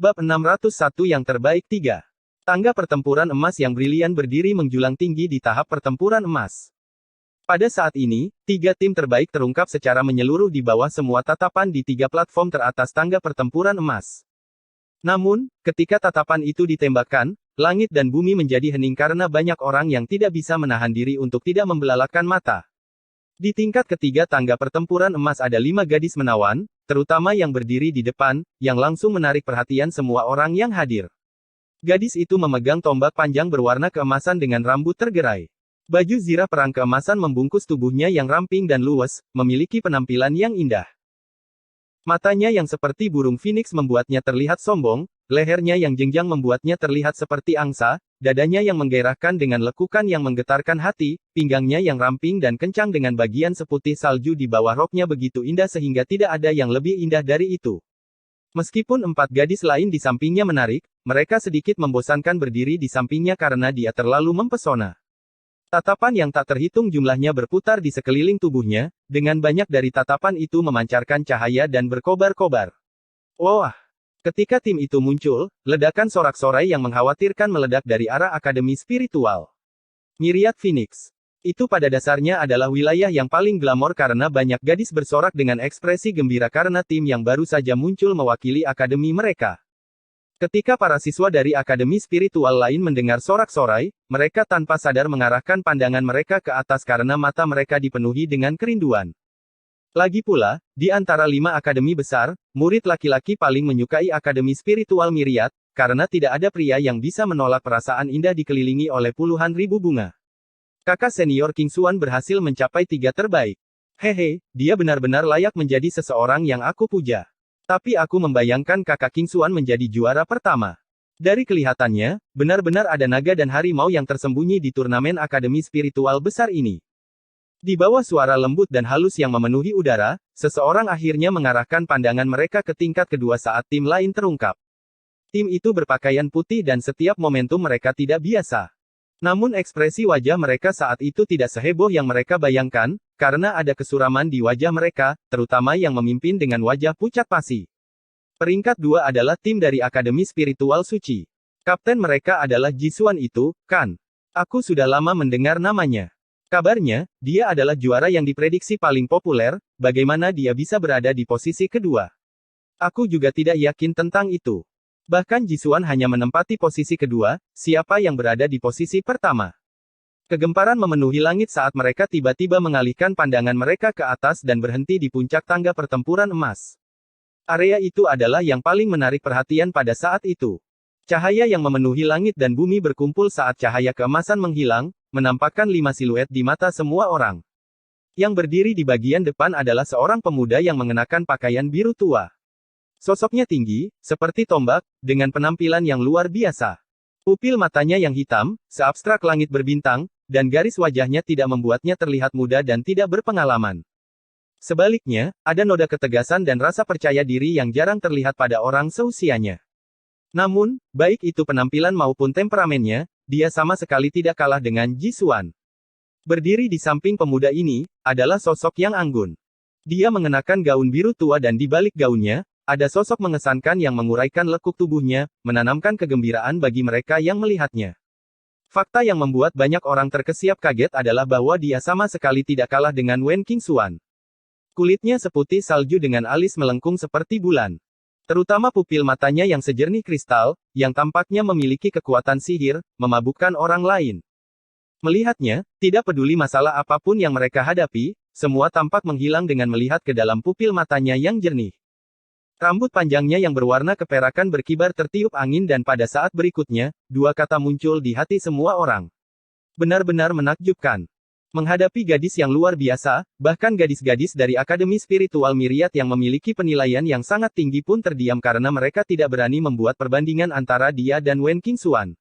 Bab 601 yang terbaik 3. Tangga pertempuran emas yang brilian berdiri menjulang tinggi di tahap pertempuran emas. Pada saat ini, 3 tim terbaik terungkap secara menyeluruh di bawah semua tatapan di 3 platform teratas tangga pertempuran emas. Namun, ketika tatapan itu ditembakkan, langit dan bumi menjadi hening karena banyak orang yang tidak bisa menahan diri untuk tidak membelalakan mata. Di tingkat ketiga tangga pertempuran emas ada 5 gadis menawan, terutama yang berdiri di depan, yang langsung menarik perhatian semua orang yang hadir. Gadis itu memegang tombak panjang berwarna keemasan dengan rambut tergerai. Baju zirah perang keemasan membungkus tubuhnya yang ramping dan luwes, memiliki penampilan yang indah. Matanya yang seperti burung phoenix membuatnya terlihat sombong, lehernya yang jenjang membuatnya terlihat seperti angsa, dadanya yang menggairahkan dengan lekukan yang menggetarkan hati, pinggangnya yang ramping dan kencang dengan bagian seputih salju di bawah roknya begitu indah sehingga tidak ada yang lebih indah dari itu. Meskipun 4 gadis lain di sampingnya menarik, mereka sedikit membosankan berdiri di sampingnya karena dia terlalu mempesona. Tatapan yang tak terhitung jumlahnya berputar di sekeliling tubuhnya, dengan banyak dari tatapan itu memancarkan cahaya dan berkobar-kobar. Wah! Ketika tim itu muncul, ledakan sorak-sorai yang mengkhawatirkan meledak dari arah Akademi Spiritual. Myriad Phoenix. Itu pada dasarnya adalah wilayah yang paling glamor karena banyak gadis bersorak dengan ekspresi gembira karena tim yang baru saja muncul mewakili akademi mereka. Ketika para siswa dari Akademi Spiritual lain mendengar sorak-sorai, mereka tanpa sadar mengarahkan pandangan mereka ke atas karena mata mereka dipenuhi dengan kerinduan. Lagi pula, di antara 5 akademi besar, murid laki-laki paling menyukai Akademi Spiritual Myriad, karena tidak ada pria yang bisa menolak perasaan indah dikelilingi oleh puluhan ribu bunga. Kakak senior King Xuan berhasil mencapai 3 terbaik. Hehe, dia benar-benar layak menjadi seseorang yang aku puja. Tapi aku membayangkan kakak King Xuan menjadi juara pertama. Dari kelihatannya, benar-benar ada naga dan harimau yang tersembunyi di turnamen akademi spiritual besar ini. Di bawah suara lembut dan halus yang memenuhi udara, seseorang akhirnya mengarahkan pandangan mereka ke tingkat kedua saat tim lain terungkap. Tim itu berpakaian putih dan setiap momentum mereka tidak biasa. Namun ekspresi wajah mereka saat itu tidak seheboh yang mereka bayangkan, karena ada kesuraman di wajah mereka, terutama yang memimpin dengan wajah pucat pasi. Peringkat 2 adalah tim dari Akademi Spiritual Suci. Kapten mereka adalah Jisuan itu, kan? Aku sudah lama mendengar namanya. Kabarnya, dia adalah juara yang diprediksi paling populer, bagaimana dia bisa berada di posisi kedua? Aku juga tidak yakin tentang itu. Bahkan Jisuan hanya menempati posisi kedua, siapa yang berada di posisi pertama? Kegemparan memenuhi langit saat mereka tiba-tiba mengalihkan pandangan mereka ke atas dan berhenti di puncak tangga pertempuran emas. Area itu adalah yang paling menarik perhatian pada saat itu. Cahaya yang memenuhi langit dan bumi berkumpul saat cahaya keemasan menghilang, menampakkan 5 siluet di mata semua orang. Yang berdiri di bagian depan adalah seorang pemuda yang mengenakan pakaian biru tua. Sosoknya tinggi, seperti tombak, dengan penampilan yang luar biasa. Pupil matanya yang hitam, seabstrak langit berbintang, dan garis wajahnya tidak membuatnya terlihat muda dan tidak berpengalaman. Sebaliknya, ada noda ketegasan dan rasa percaya diri yang jarang terlihat pada orang seusianya. Namun, baik itu penampilan maupun temperamennya, dia sama sekali tidak kalah dengan Jisuan. Berdiri di samping pemuda ini, adalah sosok yang anggun. Dia mengenakan gaun biru tua dan di balik gaunnya, ada sosok mengesankan yang menguraikan lekuk tubuhnya, menanamkan kegembiraan bagi mereka yang melihatnya. Fakta yang membuat banyak orang terkesiap kaget adalah bahwa dia sama sekali tidak kalah dengan Wen Qingxuan. Kulitnya seputih salju dengan alis melengkung seperti bulan. Terutama pupil matanya yang sejernih kristal, yang tampaknya memiliki kekuatan sihir, memabukkan orang lain. Melihatnya, tidak peduli masalah apapun yang mereka hadapi, semua tampak menghilang dengan melihat ke dalam pupil matanya yang jernih. Rambut panjangnya yang berwarna keperakan berkibar tertiup angin dan pada saat berikutnya, 2 kata muncul di hati semua orang. Benar-benar menakjubkan. Menghadapi gadis yang luar biasa, bahkan gadis-gadis dari Akademi Spiritual Myriad yang memiliki penilaian yang sangat tinggi pun terdiam karena mereka tidak berani membuat perbandingan antara dia dan Wen Qingxuan.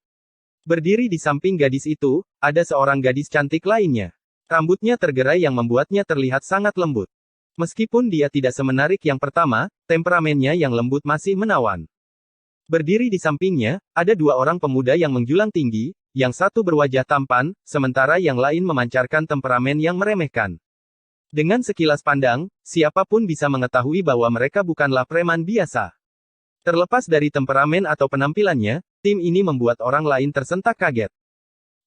Berdiri di samping gadis itu, ada seorang gadis cantik lainnya. Rambutnya tergerai yang membuatnya terlihat sangat lembut. Meskipun dia tidak semenarik yang pertama, temperamennya yang lembut masih menawan. Berdiri di sampingnya, ada 2 orang pemuda yang menjulang tinggi, yang satu berwajah tampan, sementara yang lain memancarkan temperamen yang meremehkan. Dengan sekilas pandang, siapapun bisa mengetahui bahwa mereka bukanlah preman biasa. Terlepas dari temperamen atau penampilannya, tim ini membuat orang lain tersentak kaget.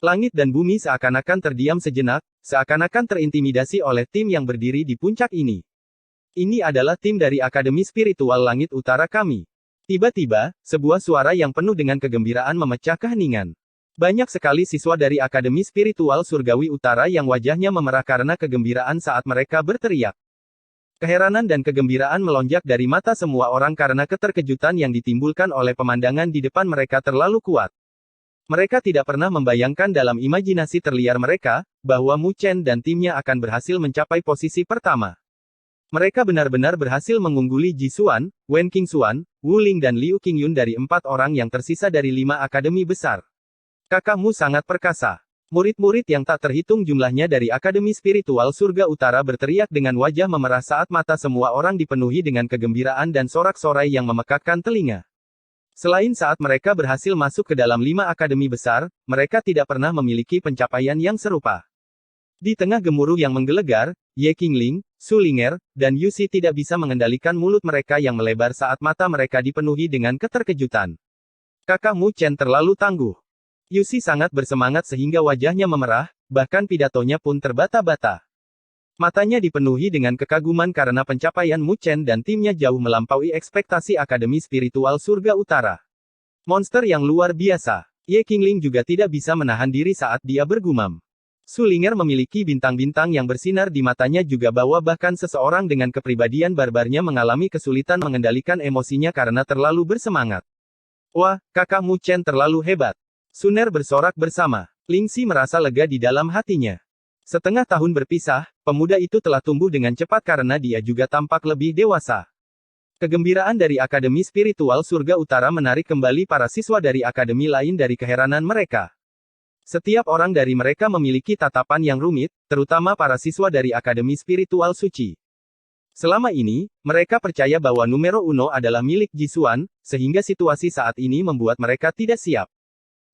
Langit dan bumi seakan-akan terdiam sejenak, seakan-akan terintimidasi oleh tim yang berdiri di puncak ini. Ini adalah tim dari Akademi Spiritual Langit Utara kami. Tiba-tiba, sebuah suara yang penuh dengan kegembiraan memecah keheningan. Banyak sekali siswa dari Akademi Spiritual Surgawi Utara yang wajahnya memerah karena kegembiraan saat mereka berteriak. Keheranan dan kegembiraan melonjak dari mata semua orang karena keterkejutan yang ditimbulkan oleh pemandangan di depan mereka terlalu kuat. Mereka tidak pernah membayangkan dalam imajinasi terliar mereka, bahwa Mu Chen dan timnya akan berhasil mencapai posisi pertama. Mereka benar-benar berhasil mengungguli Ji Xuan, Wen Qingxuan, Wu Ling dan Liu Qingyun dari 4 orang yang tersisa dari 5 akademi besar. Kakakmu sangat perkasa. Murid-murid yang tak terhitung jumlahnya dari Akademi Spiritual Surga Utara berteriak dengan wajah memerah saat mata semua orang dipenuhi dengan kegembiraan dan sorak-sorai yang memekakkan telinga. Selain saat mereka berhasil masuk ke dalam 5 akademi besar, mereka tidak pernah memiliki pencapaian yang serupa. Di tengah gemuruh yang menggelegar, Ye Qingling, Su Linger, dan Yu Xi tidak bisa mengendalikan mulut mereka yang melebar saat mata mereka dipenuhi dengan keterkejutan. Kakakmu Chen terlalu tangguh. Yu Xi sangat bersemangat sehingga wajahnya memerah, bahkan pidatonya pun terbata-bata. Matanya dipenuhi dengan kekaguman karena pencapaian Mu Chen dan timnya jauh melampaui ekspektasi Akademi Spiritual Surga Utara. Monster yang luar biasa. Ye Qingling juga tidak bisa menahan diri saat dia bergumam. Su Linger memiliki bintang-bintang yang bersinar di matanya juga bahwa bahkan seseorang dengan kepribadian barbarnya mengalami kesulitan mengendalikan emosinya karena terlalu bersemangat. Wah, kakakmu Chen terlalu hebat. Suner bersorak bersama. Ling Xi merasa lega di dalam hatinya. Setengah tahun berpisah, pemuda itu telah tumbuh dengan cepat karena dia juga tampak lebih dewasa. Kegembiraan dari Akademi Spiritual Surga Utara menarik kembali para siswa dari akademi lain dari keheranan mereka. Setiap orang dari mereka memiliki tatapan yang rumit, terutama para siswa dari Akademi Spiritual Suci. Selama ini, mereka percaya bahwa numero uno adalah milik Ji Xuan, sehingga situasi saat ini membuat mereka tidak siap.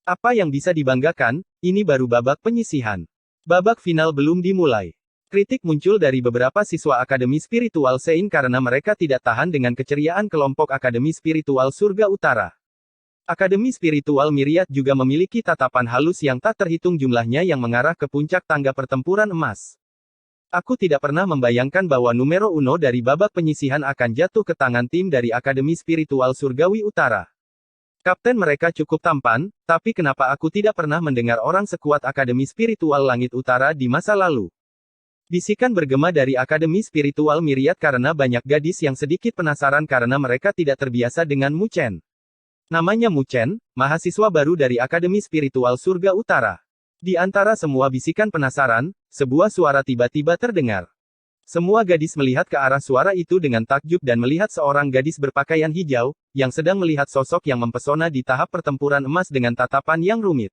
Apa yang bisa dibanggakan, ini baru babak penyisihan. Babak final belum dimulai. Kritik muncul dari beberapa siswa Akademi Spiritual Sein karena mereka tidak tahan dengan keceriaan kelompok Akademi Spiritual Surga Utara. Akademi Spiritual Myriad juga memiliki tatapan halus yang tak terhitung jumlahnya yang mengarah ke puncak tangga pertempuran emas. Aku tidak pernah membayangkan bahwa numero uno dari babak penyisihan akan jatuh ke tangan tim dari Akademi Spiritual Surgawi Utara. Kapten mereka cukup tampan, tapi kenapa aku tidak pernah mendengar orang sekuat Akademi Spiritual Langit Utara di masa lalu? Bisikan bergema dari Akademi Spiritual Myriad karena banyak gadis yang sedikit penasaran karena mereka tidak terbiasa dengan Mu Chen. Namanya Mu Chen, mahasiswa baru dari Akademi Spiritual Surga Utara. Di antara semua bisikan penasaran, sebuah suara tiba-tiba terdengar. Semua gadis melihat ke arah suara itu dengan takjub dan melihat seorang gadis berpakaian hijau, yang sedang melihat sosok yang mempesona di tahap pertempuran emas dengan tatapan yang rumit.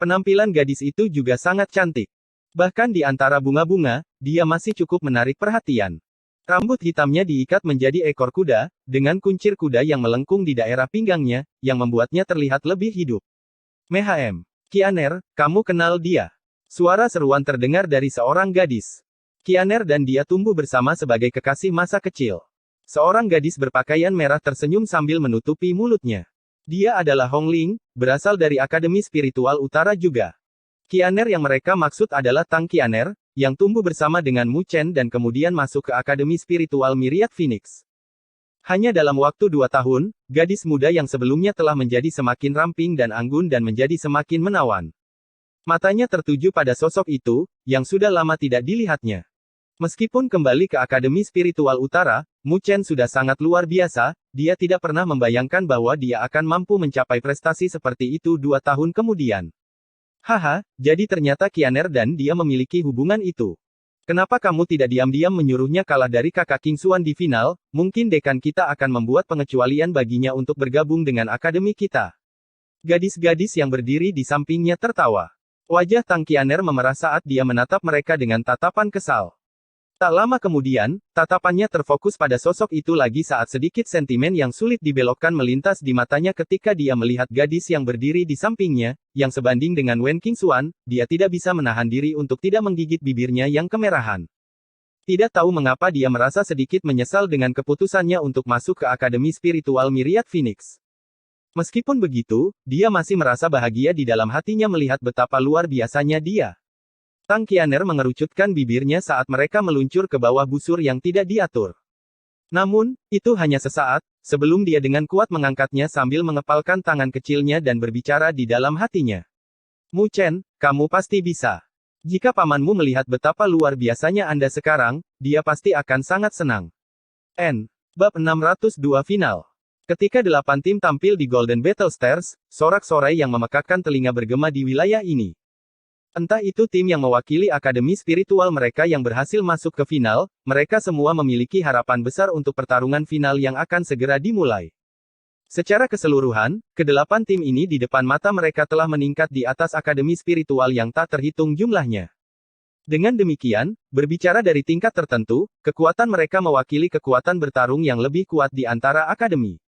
Penampilan gadis itu juga sangat cantik. Bahkan di antara bunga-bunga, dia masih cukup menarik perhatian. Rambut hitamnya diikat menjadi ekor kuda, dengan kuncir kuda yang melengkung di daerah pinggangnya, yang membuatnya terlihat lebih hidup. Mehm, Qianer, kamu kenal dia? Suara seruan terdengar dari seorang gadis. Qianer dan dia tumbuh bersama sebagai kekasih masa kecil. Seorang gadis berpakaian merah tersenyum sambil menutupi mulutnya. Dia adalah Hong Ling, berasal dari Akademi Spiritual Utara juga. Qianer yang mereka maksud adalah Tang Qianer, yang tumbuh bersama dengan Mu Chen dan kemudian masuk ke Akademi Spiritual Myriad Phoenix. Hanya dalam waktu 2 tahun, gadis muda yang sebelumnya telah menjadi semakin ramping dan anggun dan menjadi semakin menawan. Matanya tertuju pada sosok itu, yang sudah lama tidak dilihatnya. Meskipun kembali ke Akademi Spiritual Utara, Mu Chen sudah sangat luar biasa, dia tidak pernah membayangkan bahwa dia akan mampu mencapai prestasi seperti itu 2 tahun kemudian. Haha, jadi ternyata Qianer dan dia memiliki hubungan itu. Kenapa kamu tidak diam-diam menyuruhnya kalah dari kakak Qingxuan di final? Mungkin dekan kita akan membuat pengecualian baginya untuk bergabung dengan akademi kita. Gadis-gadis yang berdiri di sampingnya tertawa. Wajah Tang Qianer memerah saat dia menatap mereka dengan tatapan kesal. Tak lama kemudian, tatapannya terfokus pada sosok itu lagi saat sedikit sentimen yang sulit dibelokkan melintas di matanya ketika dia melihat gadis yang berdiri di sampingnya, yang sebanding dengan Wen Qingxuan, dia tidak bisa menahan diri untuk tidak menggigit bibirnya yang kemerahan. Tidak tahu mengapa dia merasa sedikit menyesal dengan keputusannya untuk masuk ke Akademi Spiritual Myriad Phoenix. Meskipun begitu, dia masih merasa bahagia di dalam hatinya melihat betapa luar biasanya dia. Tang Qianer mengerucutkan bibirnya saat mereka meluncur ke bawah busur yang tidak diatur. Namun, itu hanya sesaat, sebelum dia dengan kuat mengangkatnya sambil mengepalkan tangan kecilnya dan berbicara di dalam hatinya. Mu Chen, kamu pasti bisa. Jika pamanmu melihat betapa luar biasanya Anda sekarang, dia pasti akan sangat senang. Bab 602 Final. Ketika 8 tim tampil di Golden Battle Stairs, sorak-sorai yang memekakkan telinga bergema di wilayah ini. Entah itu tim yang mewakili akademi spiritual mereka yang berhasil masuk ke final, mereka semua memiliki harapan besar untuk pertarungan final yang akan segera dimulai. Secara keseluruhan, kedelapan tim ini di depan mata mereka telah meningkat di atas akademi spiritual yang tak terhitung jumlahnya. Dengan demikian, berbicara dari tingkat tertentu, kekuatan mereka mewakili kekuatan bertarung yang lebih kuat di antara akademi.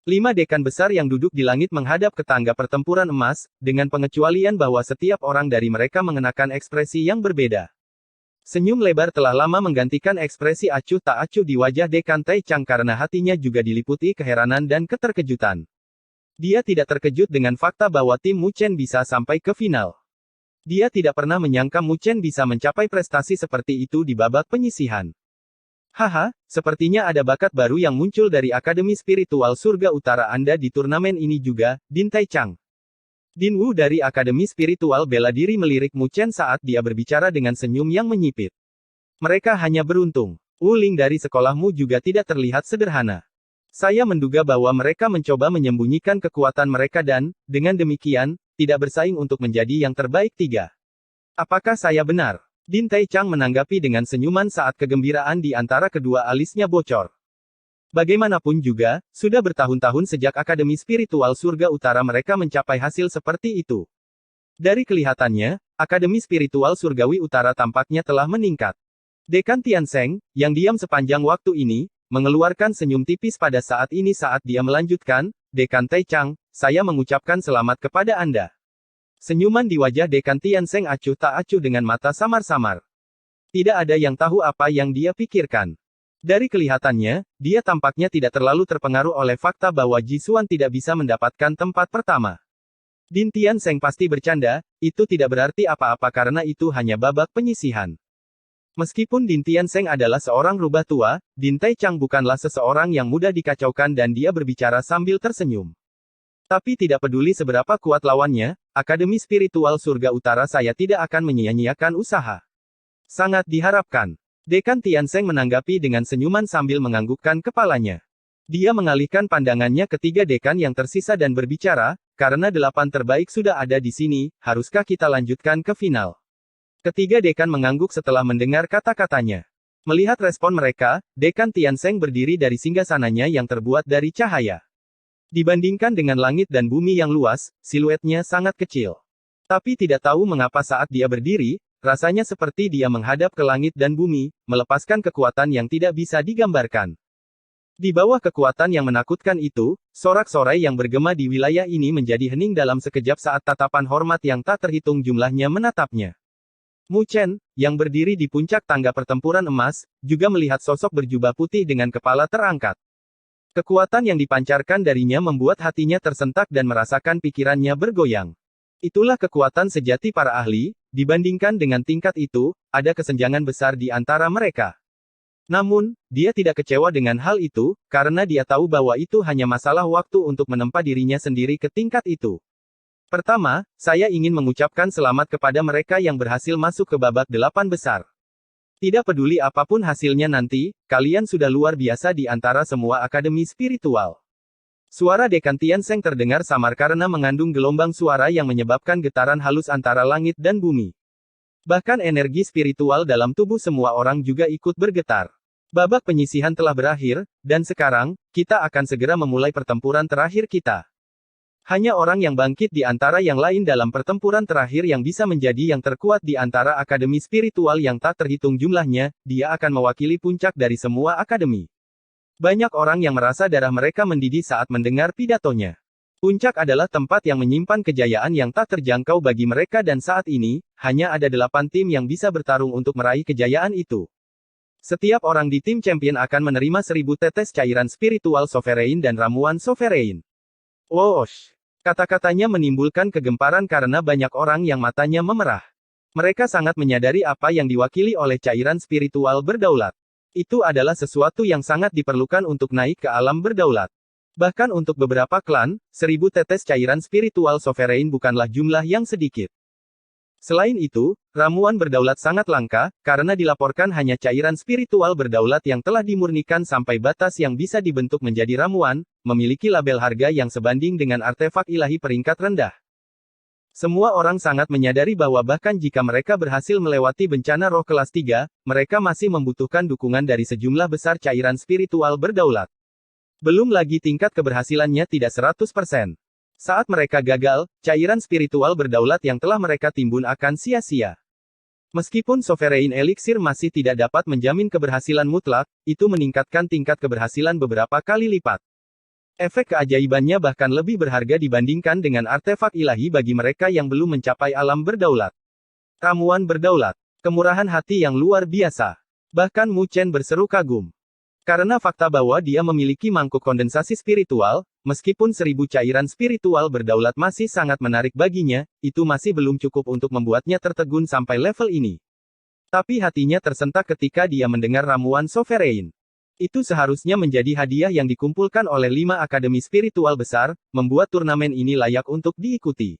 5 dekan besar yang duduk di langit menghadap ke tangga pertempuran emas, dengan pengecualian bahwa setiap orang dari mereka mengenakan ekspresi yang berbeda. Senyum lebar telah lama menggantikan ekspresi acuh tak acuh di wajah Dekan Tai Chang karena hatinya juga diliputi keheranan dan keterkejutan. Dia tidak terkejut dengan fakta bahwa tim Mu Chen bisa sampai ke final. Dia tidak pernah menyangka Mu Chen bisa mencapai prestasi seperti itu di babak penyisihan. Haha, sepertinya ada bakat baru yang muncul dari Akademi Spiritual Surga Utara Anda di turnamen ini juga, Din Tai Chang. Din Wu dari Akademi Spiritual Bela Diri melirik Mu Chen saat dia berbicara dengan senyum yang menyipit. Mereka hanya beruntung. Wu Ling dari sekolahmu juga tidak terlihat sederhana. Saya menduga bahwa mereka mencoba menyembunyikan kekuatan mereka dan, dengan demikian, tidak bersaing untuk menjadi yang terbaik 3. Apakah saya benar? Din Tai Chang menanggapi dengan senyuman saat kegembiraan di antara kedua alisnya bocor. Bagaimanapun juga, sudah bertahun-tahun sejak Akademi Spiritual Surga Utara mereka mencapai hasil seperti itu. Dari kelihatannya, Akademi Spiritual Surgawi Utara tampaknya telah meningkat. Dekan Tiansheng, yang diam sepanjang waktu ini, mengeluarkan senyum tipis pada saat ini saat dia melanjutkan, Dekan Tai Chang, saya mengucapkan selamat kepada Anda. Senyuman di wajah Dekan Tiansheng acuh tak acuh dengan mata samar-samar. Tidak ada yang tahu apa yang dia pikirkan. Dari kelihatannya, dia tampaknya tidak terlalu terpengaruh oleh fakta bahwa Ji Xuan tidak bisa mendapatkan tempat pertama. Din Tiansheng pasti bercanda, itu tidak berarti apa-apa karena itu hanya babak penyisihan. Meskipun Din Tiansheng adalah seorang rubah tua, Din Tai Chang bukanlah seseorang yang mudah dikacaukan dan dia berbicara sambil tersenyum. Tapi tidak peduli seberapa kuat lawannya, Akademi Spiritual Surga Utara saya tidak akan menyia-nyiakan usaha. Sangat diharapkan. Dekan Tiansheng menanggapi dengan senyuman sambil menganggukkan kepalanya. Dia mengalihkan pandangannya ke 3 dekan yang tersisa dan berbicara, karena 8 terbaik sudah ada di sini, haruskah kita lanjutkan ke final? Ketiga dekan mengangguk setelah mendengar kata-katanya. Melihat respon mereka, Dekan Tiansheng berdiri dari singgasananya yang terbuat dari cahaya. Dibandingkan dengan langit dan bumi yang luas, siluetnya sangat kecil. Tapi tidak tahu mengapa saat dia berdiri, rasanya seperti dia menghadap ke langit dan bumi, melepaskan kekuatan yang tidak bisa digambarkan. Di bawah kekuatan yang menakutkan itu, sorak-sorai yang bergema di wilayah ini menjadi hening dalam sekejap saat tatapan hormat yang tak terhitung jumlahnya menatapnya. Mu Chen, yang berdiri di puncak tangga pertempuran emas, juga melihat sosok berjubah putih dengan kepala terangkat. Kekuatan yang dipancarkan darinya membuat hatinya tersentak dan merasakan pikirannya bergoyang. Itulah kekuatan sejati para ahli, dibandingkan dengan tingkat itu, ada kesenjangan besar di antara mereka. Namun, dia tidak kecewa dengan hal itu, karena dia tahu bahwa itu hanya masalah waktu untuk menempa dirinya sendiri ke tingkat itu. Pertama, saya ingin mengucapkan selamat kepada mereka yang berhasil masuk ke babak 8 besar. Tidak peduli apapun hasilnya nanti, kalian sudah luar biasa di antara semua akademi spiritual. Suara Dekan Tiansheng terdengar samar karena mengandung gelombang suara yang menyebabkan getaran halus antara langit dan bumi. Bahkan energi spiritual dalam tubuh semua orang juga ikut bergetar. Babak penyisihan telah berakhir, dan sekarang, kita akan segera memulai pertempuran terakhir kita. Hanya orang yang bangkit di antara yang lain dalam pertempuran terakhir yang bisa menjadi yang terkuat di antara akademi spiritual yang tak terhitung jumlahnya, dia akan mewakili puncak dari semua akademi. Banyak orang yang merasa darah mereka mendidih saat mendengar pidatonya. Puncak adalah tempat yang menyimpan kejayaan yang tak terjangkau bagi mereka dan saat ini, hanya ada 8 tim yang bisa bertarung untuk meraih kejayaan itu. Setiap orang di tim champion akan menerima 1000 tetes cairan spiritual sovereign dan ramuan sovereign. Whoosh! Kata-katanya menimbulkan kegemparan karena banyak orang yang matanya memerah. Mereka sangat menyadari apa yang diwakili oleh cairan spiritual berdaulat. Itu adalah sesuatu yang sangat diperlukan untuk naik ke alam berdaulat. Bahkan untuk beberapa klan, 1000 tetes cairan spiritual sovereign bukanlah jumlah yang sedikit. Selain itu, ramuan berdaulat sangat langka, karena dilaporkan hanya cairan spiritual berdaulat yang telah dimurnikan sampai batas yang bisa dibentuk menjadi ramuan, memiliki label harga yang sebanding dengan artefak ilahi peringkat rendah. Semua orang sangat menyadari bahwa bahkan jika mereka berhasil melewati bencana roh kelas 3, mereka masih membutuhkan dukungan dari sejumlah besar cairan spiritual berdaulat. Belum lagi tingkat keberhasilannya tidak 100%. Saat mereka gagal, cairan spiritual berdaulat yang telah mereka timbun akan sia-sia. Meskipun Sovereign Elixir masih tidak dapat menjamin keberhasilan mutlak, itu meningkatkan tingkat keberhasilan beberapa kali lipat. Efek keajaibannya bahkan lebih berharga dibandingkan dengan artefak ilahi bagi mereka yang belum mencapai alam berdaulat. Ramuan berdaulat. Kemurahan hati yang luar biasa. Bahkan Mu Chen berseru kagum. Karena fakta bahwa dia memiliki mangkuk kondensasi spiritual, meskipun 1000 cairan spiritual berdaulat masih sangat menarik baginya, itu masih belum cukup untuk membuatnya tertegun sampai level ini. Tapi hatinya tersentak ketika dia mendengar ramuan sovereign. Itu seharusnya menjadi hadiah yang dikumpulkan oleh 5 akademi spiritual besar, membuat turnamen ini layak untuk diikuti.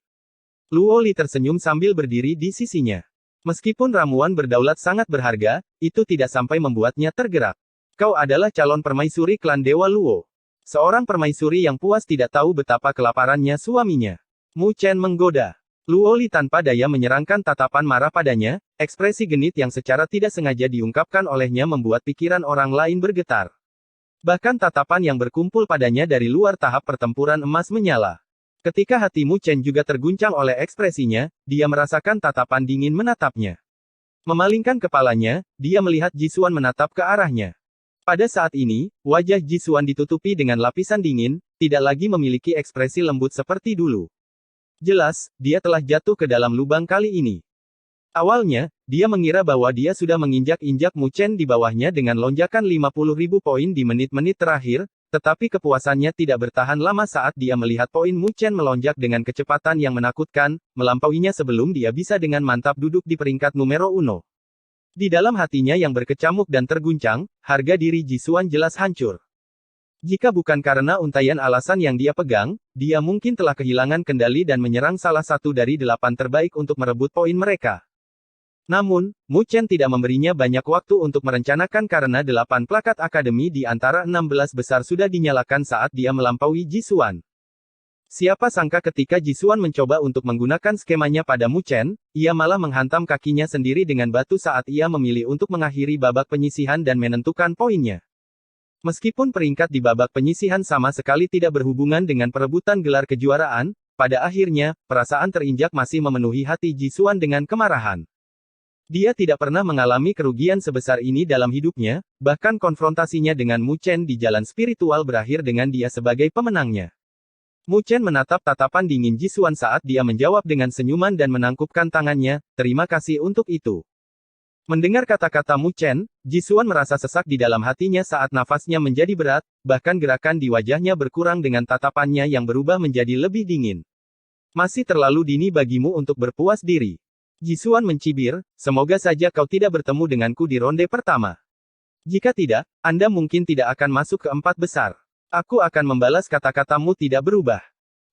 Luo Li tersenyum sambil berdiri di sisinya. Meskipun ramuan berdaulat sangat berharga, itu tidak sampai membuatnya tergerak. Kau adalah calon permaisuri klan Dewa Luo. Seorang permaisuri yang puas tidak tahu betapa kelaparannya suaminya. Mu Chen menggoda. Luo Li tanpa daya menyerangkan tatapan marah padanya, ekspresi genit yang secara tidak sengaja diungkapkan olehnya membuat pikiran orang lain bergetar. Bahkan tatapan yang berkumpul padanya dari luar tahap pertempuran emas menyala. Ketika hati Mu Chen juga terguncang oleh ekspresinya, dia merasakan tatapan dingin menatapnya. Memalingkan kepalanya, dia melihat Jisuan menatap ke arahnya. Pada saat ini, wajah Jisuan ditutupi dengan lapisan dingin, tidak lagi memiliki ekspresi lembut seperti dulu. Jelas, dia telah jatuh ke dalam lubang kali ini. Awalnya, dia mengira bahwa dia sudah menginjak-injak Mu Chen di bawahnya dengan lonjakan 50.000 poin di menit-menit terakhir, tetapi kepuasannya tidak bertahan lama saat dia melihat poin Mu Chen melonjak dengan kecepatan yang menakutkan, melampauinya sebelum dia bisa dengan mantap duduk di peringkat numero 1. Di dalam hatinya yang berkecamuk dan terguncang, harga diri Jisuan jelas hancur. Jika bukan karena untaian alasan yang dia pegang, dia mungkin telah kehilangan kendali dan menyerang salah satu dari 8 terbaik untuk merebut poin mereka. Namun, Mu Chen tidak memberinya banyak waktu untuk merencanakan karena 8 plakat akademi di antara 16 besar sudah dinyalakan saat dia melampaui Jisuan. Siapa sangka ketika Jisuan mencoba untuk menggunakan skemanya pada Mu Chen, ia malah menghantam kakinya sendiri dengan batu saat ia memilih untuk mengakhiri babak penyisihan dan menentukan poinnya. Meskipun peringkat di babak penyisihan sama sekali tidak berhubungan dengan perebutan gelar kejuaraan, pada akhirnya, perasaan terinjak masih memenuhi hati Jisuan dengan kemarahan. Dia tidak pernah mengalami kerugian sebesar ini dalam hidupnya, bahkan konfrontasinya dengan Mu Chen di jalan spiritual berakhir dengan dia sebagai pemenangnya. Mu Chen menatap tatapan dingin Jisuan saat dia menjawab dengan senyuman dan menangkupkan tangannya, terima kasih untuk itu. Mendengar kata-kata Mu Chen, Jisuan merasa sesak di dalam hatinya saat nafasnya menjadi berat, bahkan gerakan di wajahnya berkurang dengan tatapannya yang berubah menjadi lebih dingin. Masih terlalu dini bagimu untuk berpuas diri. Jisuan mencibir, semoga saja kau tidak bertemu denganku di ronde pertama. Jika tidak, Anda mungkin tidak akan masuk ke 4 besar. Aku akan membalas kata-katamu tidak berubah.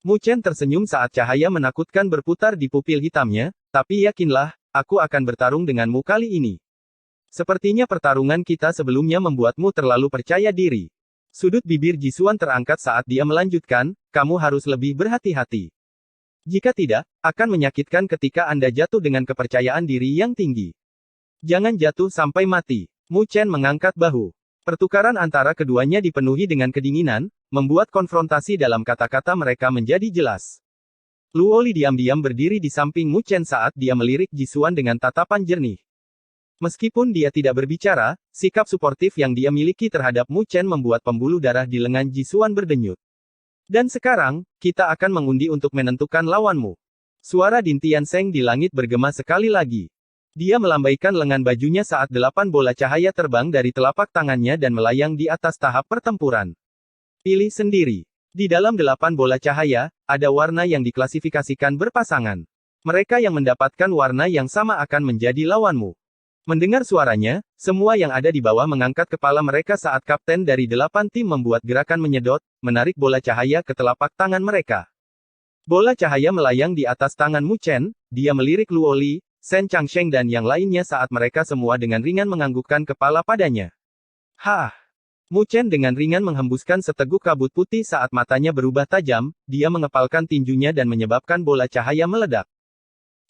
Mu Chen tersenyum saat cahaya menakutkan berputar di pupil hitamnya, tapi yakinlah, aku akan bertarung denganmu kali ini. Sepertinya pertarungan kita sebelumnya membuatmu terlalu percaya diri. Sudut bibir Jisuan terangkat saat dia melanjutkan, kamu harus lebih berhati-hati. Jika tidak, akan menyakitkan ketika Anda jatuh dengan kepercayaan diri yang tinggi. Jangan jatuh sampai mati. Mu Chen mengangkat bahu. Pertukaran antara keduanya dipenuhi dengan kedinginan, membuat konfrontasi dalam kata-kata mereka menjadi jelas. Luo Li diam-diam berdiri di samping Mu Chen saat dia melirik Jisuan dengan tatapan jernih. Meskipun dia tidak berbicara, sikap suportif yang dia miliki terhadap Mu Chen membuat pembuluh darah di lengan Jisuan berdenyut. Dan sekarang, kita akan mengundi untuk menentukan lawanmu. Suara Din Tiansheng di langit bergema sekali lagi. Dia melambaikan lengan bajunya saat 8 bola cahaya terbang dari telapak tangannya dan melayang di atas tahap pertempuran. Pilih sendiri. Di dalam 8 bola cahaya, ada warna yang diklasifikasikan berpasangan. Mereka yang mendapatkan warna yang sama akan menjadi lawanmu. Mendengar suaranya, semua yang ada di bawah mengangkat kepala mereka saat kapten dari 8 tim membuat gerakan menyedot, menarik bola cahaya ke telapak tangan mereka. Bola cahaya melayang di atas tangan Mu Chen, dia melirik Luo Li, Shen Changsheng dan yang lainnya saat mereka semua dengan ringan menganggukkan kepala padanya. Hah! Mu Chen dengan ringan menghembuskan seteguk kabut putih saat matanya berubah tajam, dia mengepalkan tinjunya dan menyebabkan bola cahaya meledak.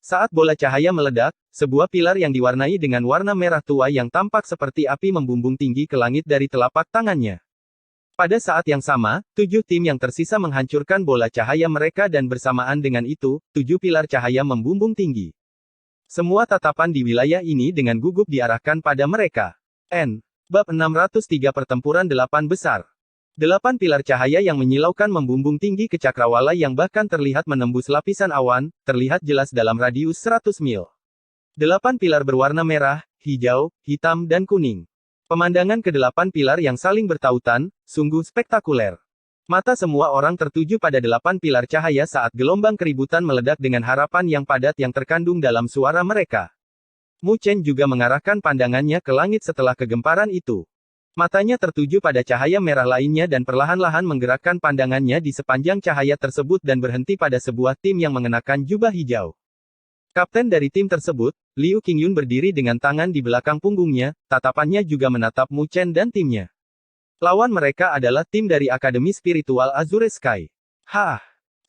Saat bola cahaya meledak, sebuah pilar yang diwarnai dengan warna merah tua yang tampak seperti api membumbung tinggi ke langit dari telapak tangannya. Pada saat yang sama, 7 tim yang tersisa menghancurkan bola cahaya mereka dan bersamaan dengan itu, 7 pilar cahaya membumbung tinggi. Semua tatapan di wilayah ini dengan gugup diarahkan pada mereka. Bab 603 Pertempuran 8 Besar. 8 pilar cahaya yang menyilaukan membumbung tinggi ke cakrawala yang bahkan terlihat menembus lapisan awan, terlihat jelas dalam radius 100 mil. 8 pilar berwarna merah, hijau, hitam dan kuning. Pemandangan ke-8 pilar yang saling bertautan, sungguh spektakuler. Mata semua orang tertuju pada 8 pilar cahaya saat gelombang keributan meledak dengan harapan yang padat yang terkandung dalam suara mereka. Mu Chen juga mengarahkan pandangannya ke langit setelah kegemparan itu. Matanya tertuju pada cahaya merah lainnya dan perlahan-lahan menggerakkan pandangannya di sepanjang cahaya tersebut dan berhenti pada sebuah tim yang mengenakan jubah hijau. Kapten dari tim tersebut, Liu Qingyun berdiri dengan tangan di belakang punggungnya, tatapannya juga menatap Mu Chen dan timnya. Lawan mereka adalah tim dari Akademi Spiritual Azure Sky.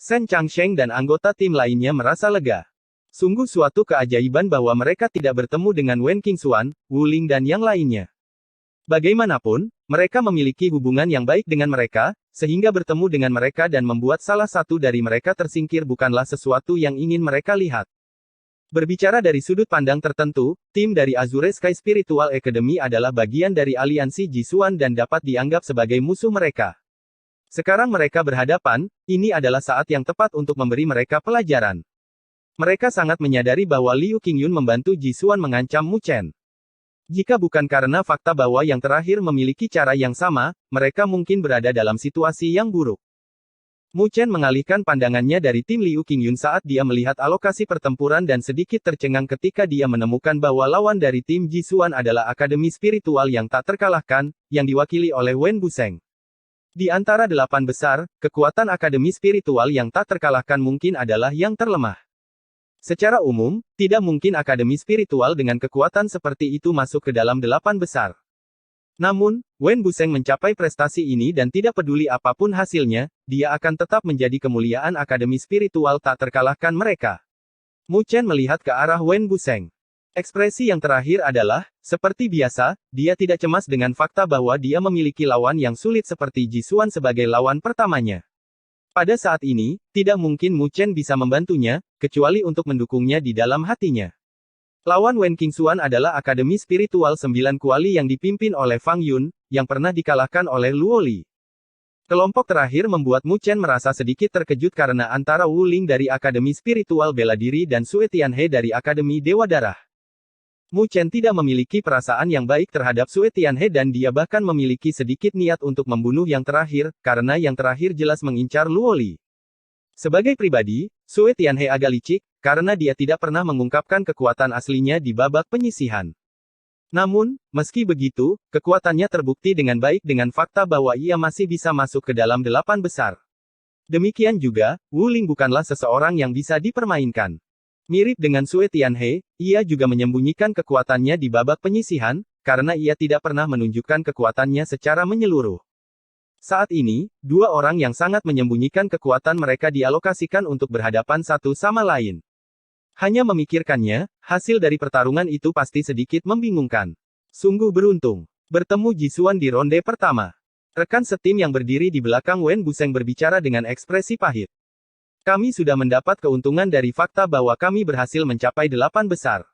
Shen Changsheng dan anggota tim lainnya merasa lega. Sungguh suatu keajaiban bahwa mereka tidak bertemu dengan Wen Qingxuan, Wu Ling dan yang lainnya. Bagaimanapun, mereka memiliki hubungan yang baik dengan mereka, sehingga bertemu dengan mereka dan membuat salah satu dari mereka tersingkir bukanlah sesuatu yang ingin mereka lihat. Berbicara dari sudut pandang tertentu, tim dari Azure Sky Spiritual Academy adalah bagian dari aliansi Jisuan dan dapat dianggap sebagai musuh mereka. Sekarang mereka berhadapan, ini adalah saat yang tepat untuk memberi mereka pelajaran. Mereka sangat menyadari bahwa Liu Qingyun membantu Jisuan mengancam Mu Chen. Jika bukan karena fakta bahwa yang terakhir memiliki cara yang sama, mereka mungkin berada dalam situasi yang buruk. Mu Chen mengalihkan pandangannya dari tim Liu Qingyun saat dia melihat alokasi pertempuran dan sedikit tercengang ketika dia menemukan bahwa lawan dari tim Jisuan adalah Akademi Spiritual yang tak terkalahkan, yang diwakili oleh Wen Buseng. Di antara 8 besar, kekuatan Akademi Spiritual yang tak terkalahkan mungkin adalah yang terlemah. Secara umum, tidak mungkin Akademi Spiritual dengan kekuatan seperti itu masuk ke dalam 8 besar. Namun, Wen Buseng mencapai prestasi ini dan tidak peduli apapun hasilnya, dia akan tetap menjadi kemuliaan Akademi Spiritual tak terkalahkan mereka. Mu Chen melihat ke arah Wen Buseng. Ekspresi yang terakhir adalah, seperti biasa, dia tidak cemas dengan fakta bahwa dia memiliki lawan yang sulit seperti Jisuan sebagai lawan pertamanya. Pada saat ini, tidak mungkin Mu Chen bisa membantunya, kecuali untuk mendukungnya di dalam hatinya. Lawan Wen Qingxuan adalah Akademi Spiritual 9 Kuali yang dipimpin oleh Fang Yun, yang pernah dikalahkan oleh Luo Li. Kelompok terakhir membuat Mu Chen merasa sedikit terkejut karena antara Wu Ling dari Akademi Spiritual Bela Diri dan Sue Tianhe dari Akademi Dewa Darah. Mu Chen tidak memiliki perasaan yang baik terhadap Sue Tianhe dan dia bahkan memiliki sedikit niat untuk membunuh yang terakhir, karena yang terakhir jelas mengincar Luo Li. Sebagai pribadi, Sue Tianhe agak licik, karena dia tidak pernah mengungkapkan kekuatan aslinya di babak penyisihan. Namun, meski begitu, kekuatannya terbukti dengan baik dengan fakta bahwa ia masih bisa masuk ke dalam 8 besar. Demikian juga, Wu Ling bukanlah seseorang yang bisa dipermainkan. Mirip dengan Sue Tianhe, ia juga menyembunyikan kekuatannya di babak penyisihan, karena ia tidak pernah menunjukkan kekuatannya secara menyeluruh. Saat ini, dua orang yang sangat menyembunyikan kekuatan mereka dialokasikan untuk berhadapan satu sama lain. Hanya memikirkannya, hasil dari pertarungan itu pasti sedikit membingungkan. Sungguh beruntung. Bertemu Jisuan di ronde pertama. Rekan setim yang berdiri di belakang Wen Buseng berbicara dengan ekspresi pahit. Kami sudah mendapat keuntungan dari fakta bahwa kami berhasil mencapai 8 besar.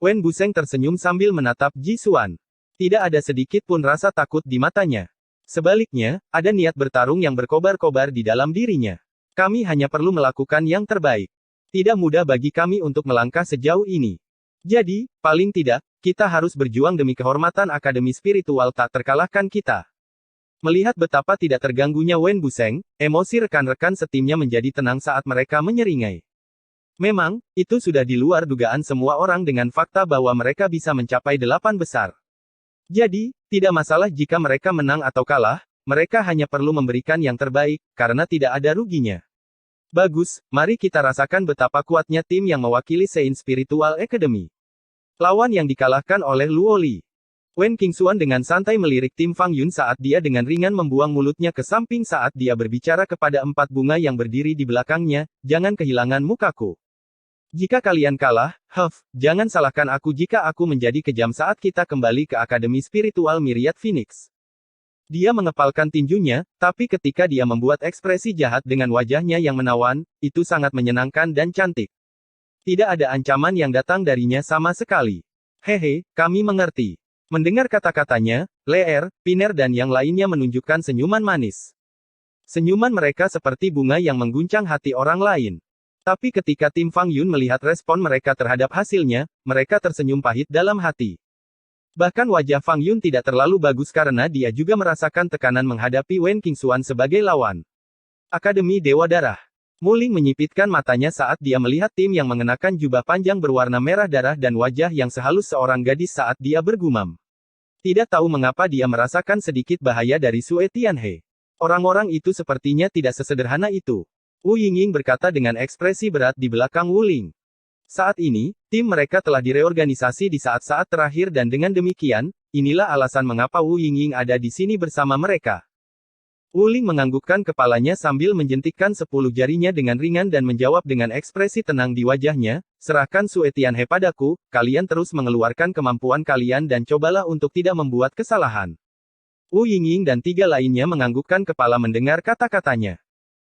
Wen Buseng tersenyum sambil menatap Jisuan. Tidak ada sedikit pun rasa takut di matanya. Sebaliknya, ada niat bertarung yang berkobar-kobar di dalam dirinya. Kami hanya perlu melakukan yang terbaik. Tidak mudah bagi kami untuk melangkah sejauh ini. Jadi, paling tidak, kita harus berjuang demi kehormatan Akademi Spiritual tak terkalahkan kita. Melihat betapa tidak terganggunya Wen Buseng, emosi rekan-rekan setimnya menjadi tenang saat mereka menyeringai. Memang, itu sudah di luar dugaan semua orang dengan fakta bahwa mereka bisa mencapai 8 besar. Jadi, tidak masalah jika mereka menang atau kalah, mereka hanya perlu memberikan yang terbaik, karena tidak ada ruginya. Bagus, mari kita rasakan betapa kuatnya tim yang mewakili Sein Spiritual Academy. Lawan yang dikalahkan oleh Luo Li. Wen Qingxuan dengan santai melirik Tim Fang Yun saat dia dengan ringan membuang mulutnya ke samping saat dia berbicara kepada 4 bunga yang berdiri di belakangnya, jangan kehilangan mukaku. Jika kalian kalah, jangan salahkan aku jika aku menjadi kejam saat kita kembali ke Akademi Spiritual Myriad Phoenix. Dia mengepalkan tinjunya, tapi ketika dia membuat ekspresi jahat dengan wajahnya yang menawan, itu sangat menyenangkan dan cantik. Tidak ada ancaman yang datang darinya sama sekali. Hehe, kami mengerti. Mendengar kata-katanya, Leer, Piner dan yang lainnya menunjukkan senyuman manis. Senyuman mereka seperti bunga yang mengguncang hati orang lain. Tapi ketika tim Fang Yun melihat respon mereka terhadap hasilnya, mereka tersenyum pahit dalam hati. Bahkan wajah Fang Yun tidak terlalu bagus karena dia juga merasakan tekanan menghadapi Wen Qingxuan sebagai lawan. Akademi Dewa Darah. Muling menyipitkan matanya saat dia melihat tim yang mengenakan jubah panjang berwarna merah darah dan wajah yang sehalus seorang gadis saat dia bergumam. Tidak tahu mengapa dia merasakan sedikit bahaya dari Sue Tianhe. Orang-orang itu sepertinya tidak sesederhana itu. Wu Yingying berkata dengan ekspresi berat di belakang Wu Ling. Saat ini, tim mereka telah direorganisasi di saat-saat terakhir dan dengan demikian, inilah alasan mengapa Wu Yingying ada di sini bersama mereka. Wu Ling menganggukkan kepalanya sambil menjentikkan 10 jarinya dengan ringan dan menjawab dengan ekspresi tenang di wajahnya, serahkan Sue Tianhe padaku, kalian terus mengeluarkan kemampuan kalian dan cobalah untuk tidak membuat kesalahan. Wu Yingying dan 3 lainnya menganggukkan kepala mendengar kata-katanya.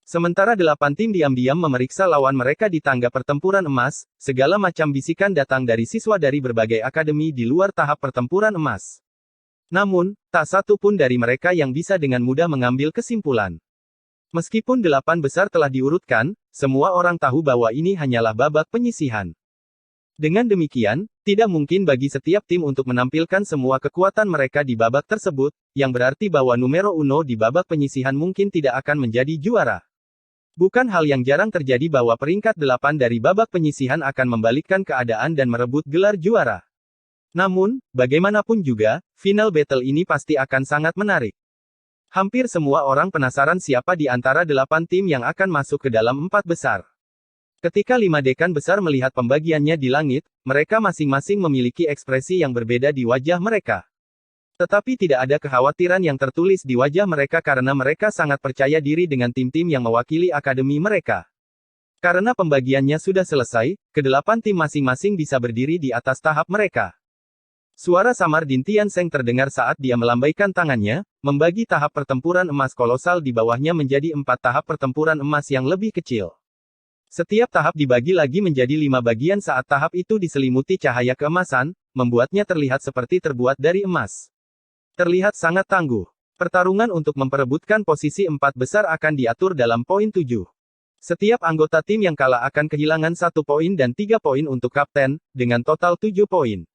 Sementara 8 tim diam-diam memeriksa lawan mereka di tangga pertempuran emas, segala macam bisikan datang dari siswa dari berbagai akademi di luar tahap pertempuran emas. Namun, tak satu pun dari mereka yang bisa dengan mudah mengambil kesimpulan. Meskipun 8 besar telah diurutkan, semua orang tahu bahwa ini hanyalah babak penyisihan. Dengan demikian, tidak mungkin bagi setiap tim untuk menampilkan semua kekuatan mereka di babak tersebut, yang berarti bahwa numero uno di babak penyisihan mungkin tidak akan menjadi juara. Bukan hal yang jarang terjadi bahwa peringkat 8 dari babak penyisihan akan membalikkan keadaan dan merebut gelar juara. Namun, bagaimanapun juga, final battle ini pasti akan sangat menarik. Hampir semua orang penasaran siapa di antara 8 tim yang akan masuk ke dalam 4 besar. Ketika 5 dekan besar melihat pembagiannya di langit, mereka masing-masing memiliki ekspresi yang berbeda di wajah mereka. Tetapi tidak ada kekhawatiran yang tertulis di wajah mereka karena mereka sangat percaya diri dengan tim-tim yang mewakili akademi mereka. Karena pembagiannya sudah selesai, ke-8 tim masing-masing bisa berdiri di atas tahap mereka. Suara samar Din Tianzeng terdengar saat dia melambaikan tangannya, membagi tahap pertempuran emas kolosal di bawahnya menjadi 4 tahap pertempuran emas yang lebih kecil. Setiap tahap dibagi lagi menjadi 5 bagian saat tahap itu diselimuti cahaya keemasan, membuatnya terlihat seperti terbuat dari emas. Terlihat sangat tangguh. Pertarungan untuk memperebutkan posisi 4 besar akan diatur dalam poin 7. Setiap anggota tim yang kalah akan kehilangan 1 poin dan 3 poin untuk kapten, dengan total 7 poin.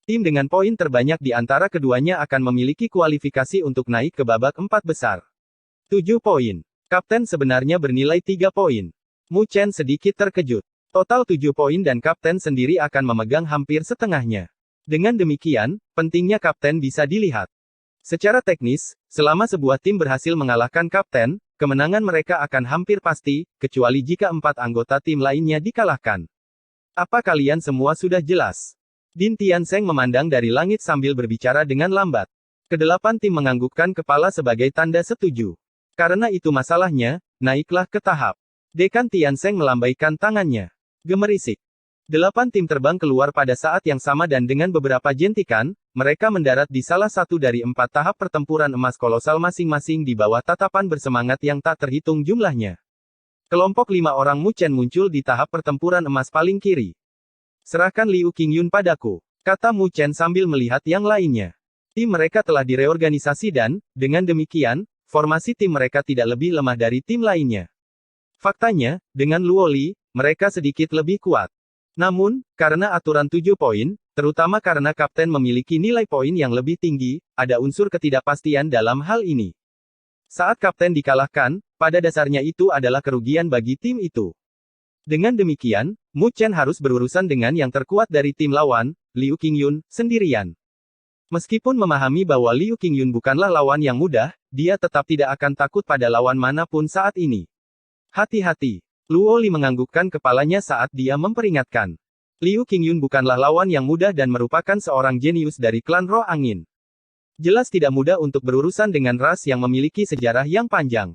Tim dengan poin terbanyak di antara keduanya akan memiliki kualifikasi untuk naik ke babak 4 besar. 7 poin. Kapten sebenarnya bernilai 3 poin. Mu Chen sedikit terkejut. Total 7 poin dan kapten sendiri akan memegang hampir setengahnya. Dengan demikian, pentingnya kapten bisa dilihat. Secara teknis, selama sebuah tim berhasil mengalahkan kapten, kemenangan mereka akan hampir pasti, kecuali jika 4 anggota tim lainnya dikalahkan. Apa kalian semua sudah jelas? Din Tianzeng memandang dari langit sambil berbicara dengan lambat. Ke-8 tim menganggukkan kepala sebagai tanda setuju. Karena itu masalahnya, naiklah ke tahap. Dekan Tianzeng melambaikan tangannya. Gemerisik. 8 tim terbang keluar pada saat yang sama dan dengan beberapa jentikan, mereka mendarat di salah satu dari 4 tahap pertempuran emas kolosal masing-masing di bawah tatapan bersemangat yang tak terhitung jumlahnya. Kelompok 5 orang Mu Chen muncul di tahap pertempuran emas paling kiri. Serahkan Liu Qingyun padaku, kata Mu Chen sambil melihat yang lainnya. Tim mereka telah direorganisasi dan, dengan demikian, formasi tim mereka tidak lebih lemah dari tim lainnya. Faktanya, dengan Luo Li, mereka sedikit lebih kuat. Namun, karena aturan 7 poin, terutama karena kapten memiliki nilai poin yang lebih tinggi, ada unsur ketidakpastian dalam hal ini. Saat kapten dikalahkan, pada dasarnya itu adalah kerugian bagi tim itu. Dengan demikian, Mu Chen harus berurusan dengan yang terkuat dari tim lawan, Liu Qingyun, sendirian. Meskipun memahami bahwa Liu Qingyun bukanlah lawan yang mudah, dia tetap tidak akan takut pada lawan manapun saat ini. Hati-hati. Luo Li menganggukkan kepalanya saat dia memperingatkan. Liu Qingyun bukanlah lawan yang mudah dan merupakan seorang jenius dari klan Roh Angin. Jelas tidak mudah untuk berurusan dengan ras yang memiliki sejarah yang panjang.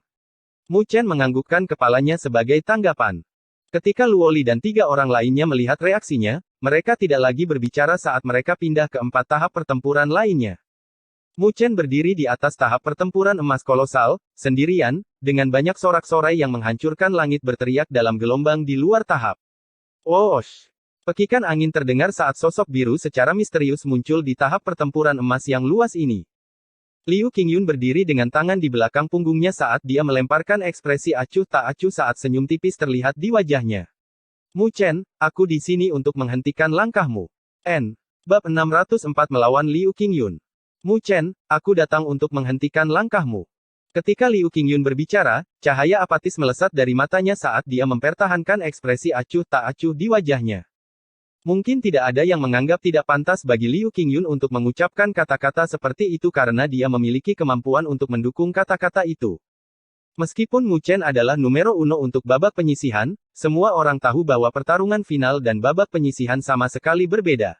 Mu Chen menganggukkan kepalanya sebagai tanggapan. Ketika Luo Li dan 3 orang lainnya melihat reaksinya, mereka tidak lagi berbicara saat mereka pindah ke 4 tahap pertempuran lainnya. Mu Chen berdiri di atas tahap pertempuran emas kolosal, sendirian, dengan banyak sorak-sorai yang menghancurkan langit berteriak dalam gelombang di luar tahap. Whoosh! Pekikan angin terdengar saat sosok biru secara misterius muncul di tahap pertempuran emas yang luas ini. Liu Qingyun berdiri dengan tangan di belakang punggungnya saat dia melemparkan ekspresi acuh tak acuh saat senyum tipis terlihat di wajahnya. Mu Chen, aku di sini untuk menghentikan langkahmu. Bab 604 melawan Liu Qingyun. Mu Chen, aku datang untuk menghentikan langkahmu. Ketika Liu Qingyun berbicara, cahaya apatis melesat dari matanya saat dia mempertahankan ekspresi acuh tak acuh di wajahnya. Mungkin tidak ada yang menganggap tidak pantas bagi Liu Qingyun untuk mengucapkan kata-kata seperti itu karena dia memiliki kemampuan untuk mendukung kata-kata itu. Meskipun Mu Chen adalah numero uno untuk babak penyisihan, semua orang tahu bahwa pertarungan final dan babak penyisihan sama sekali berbeda.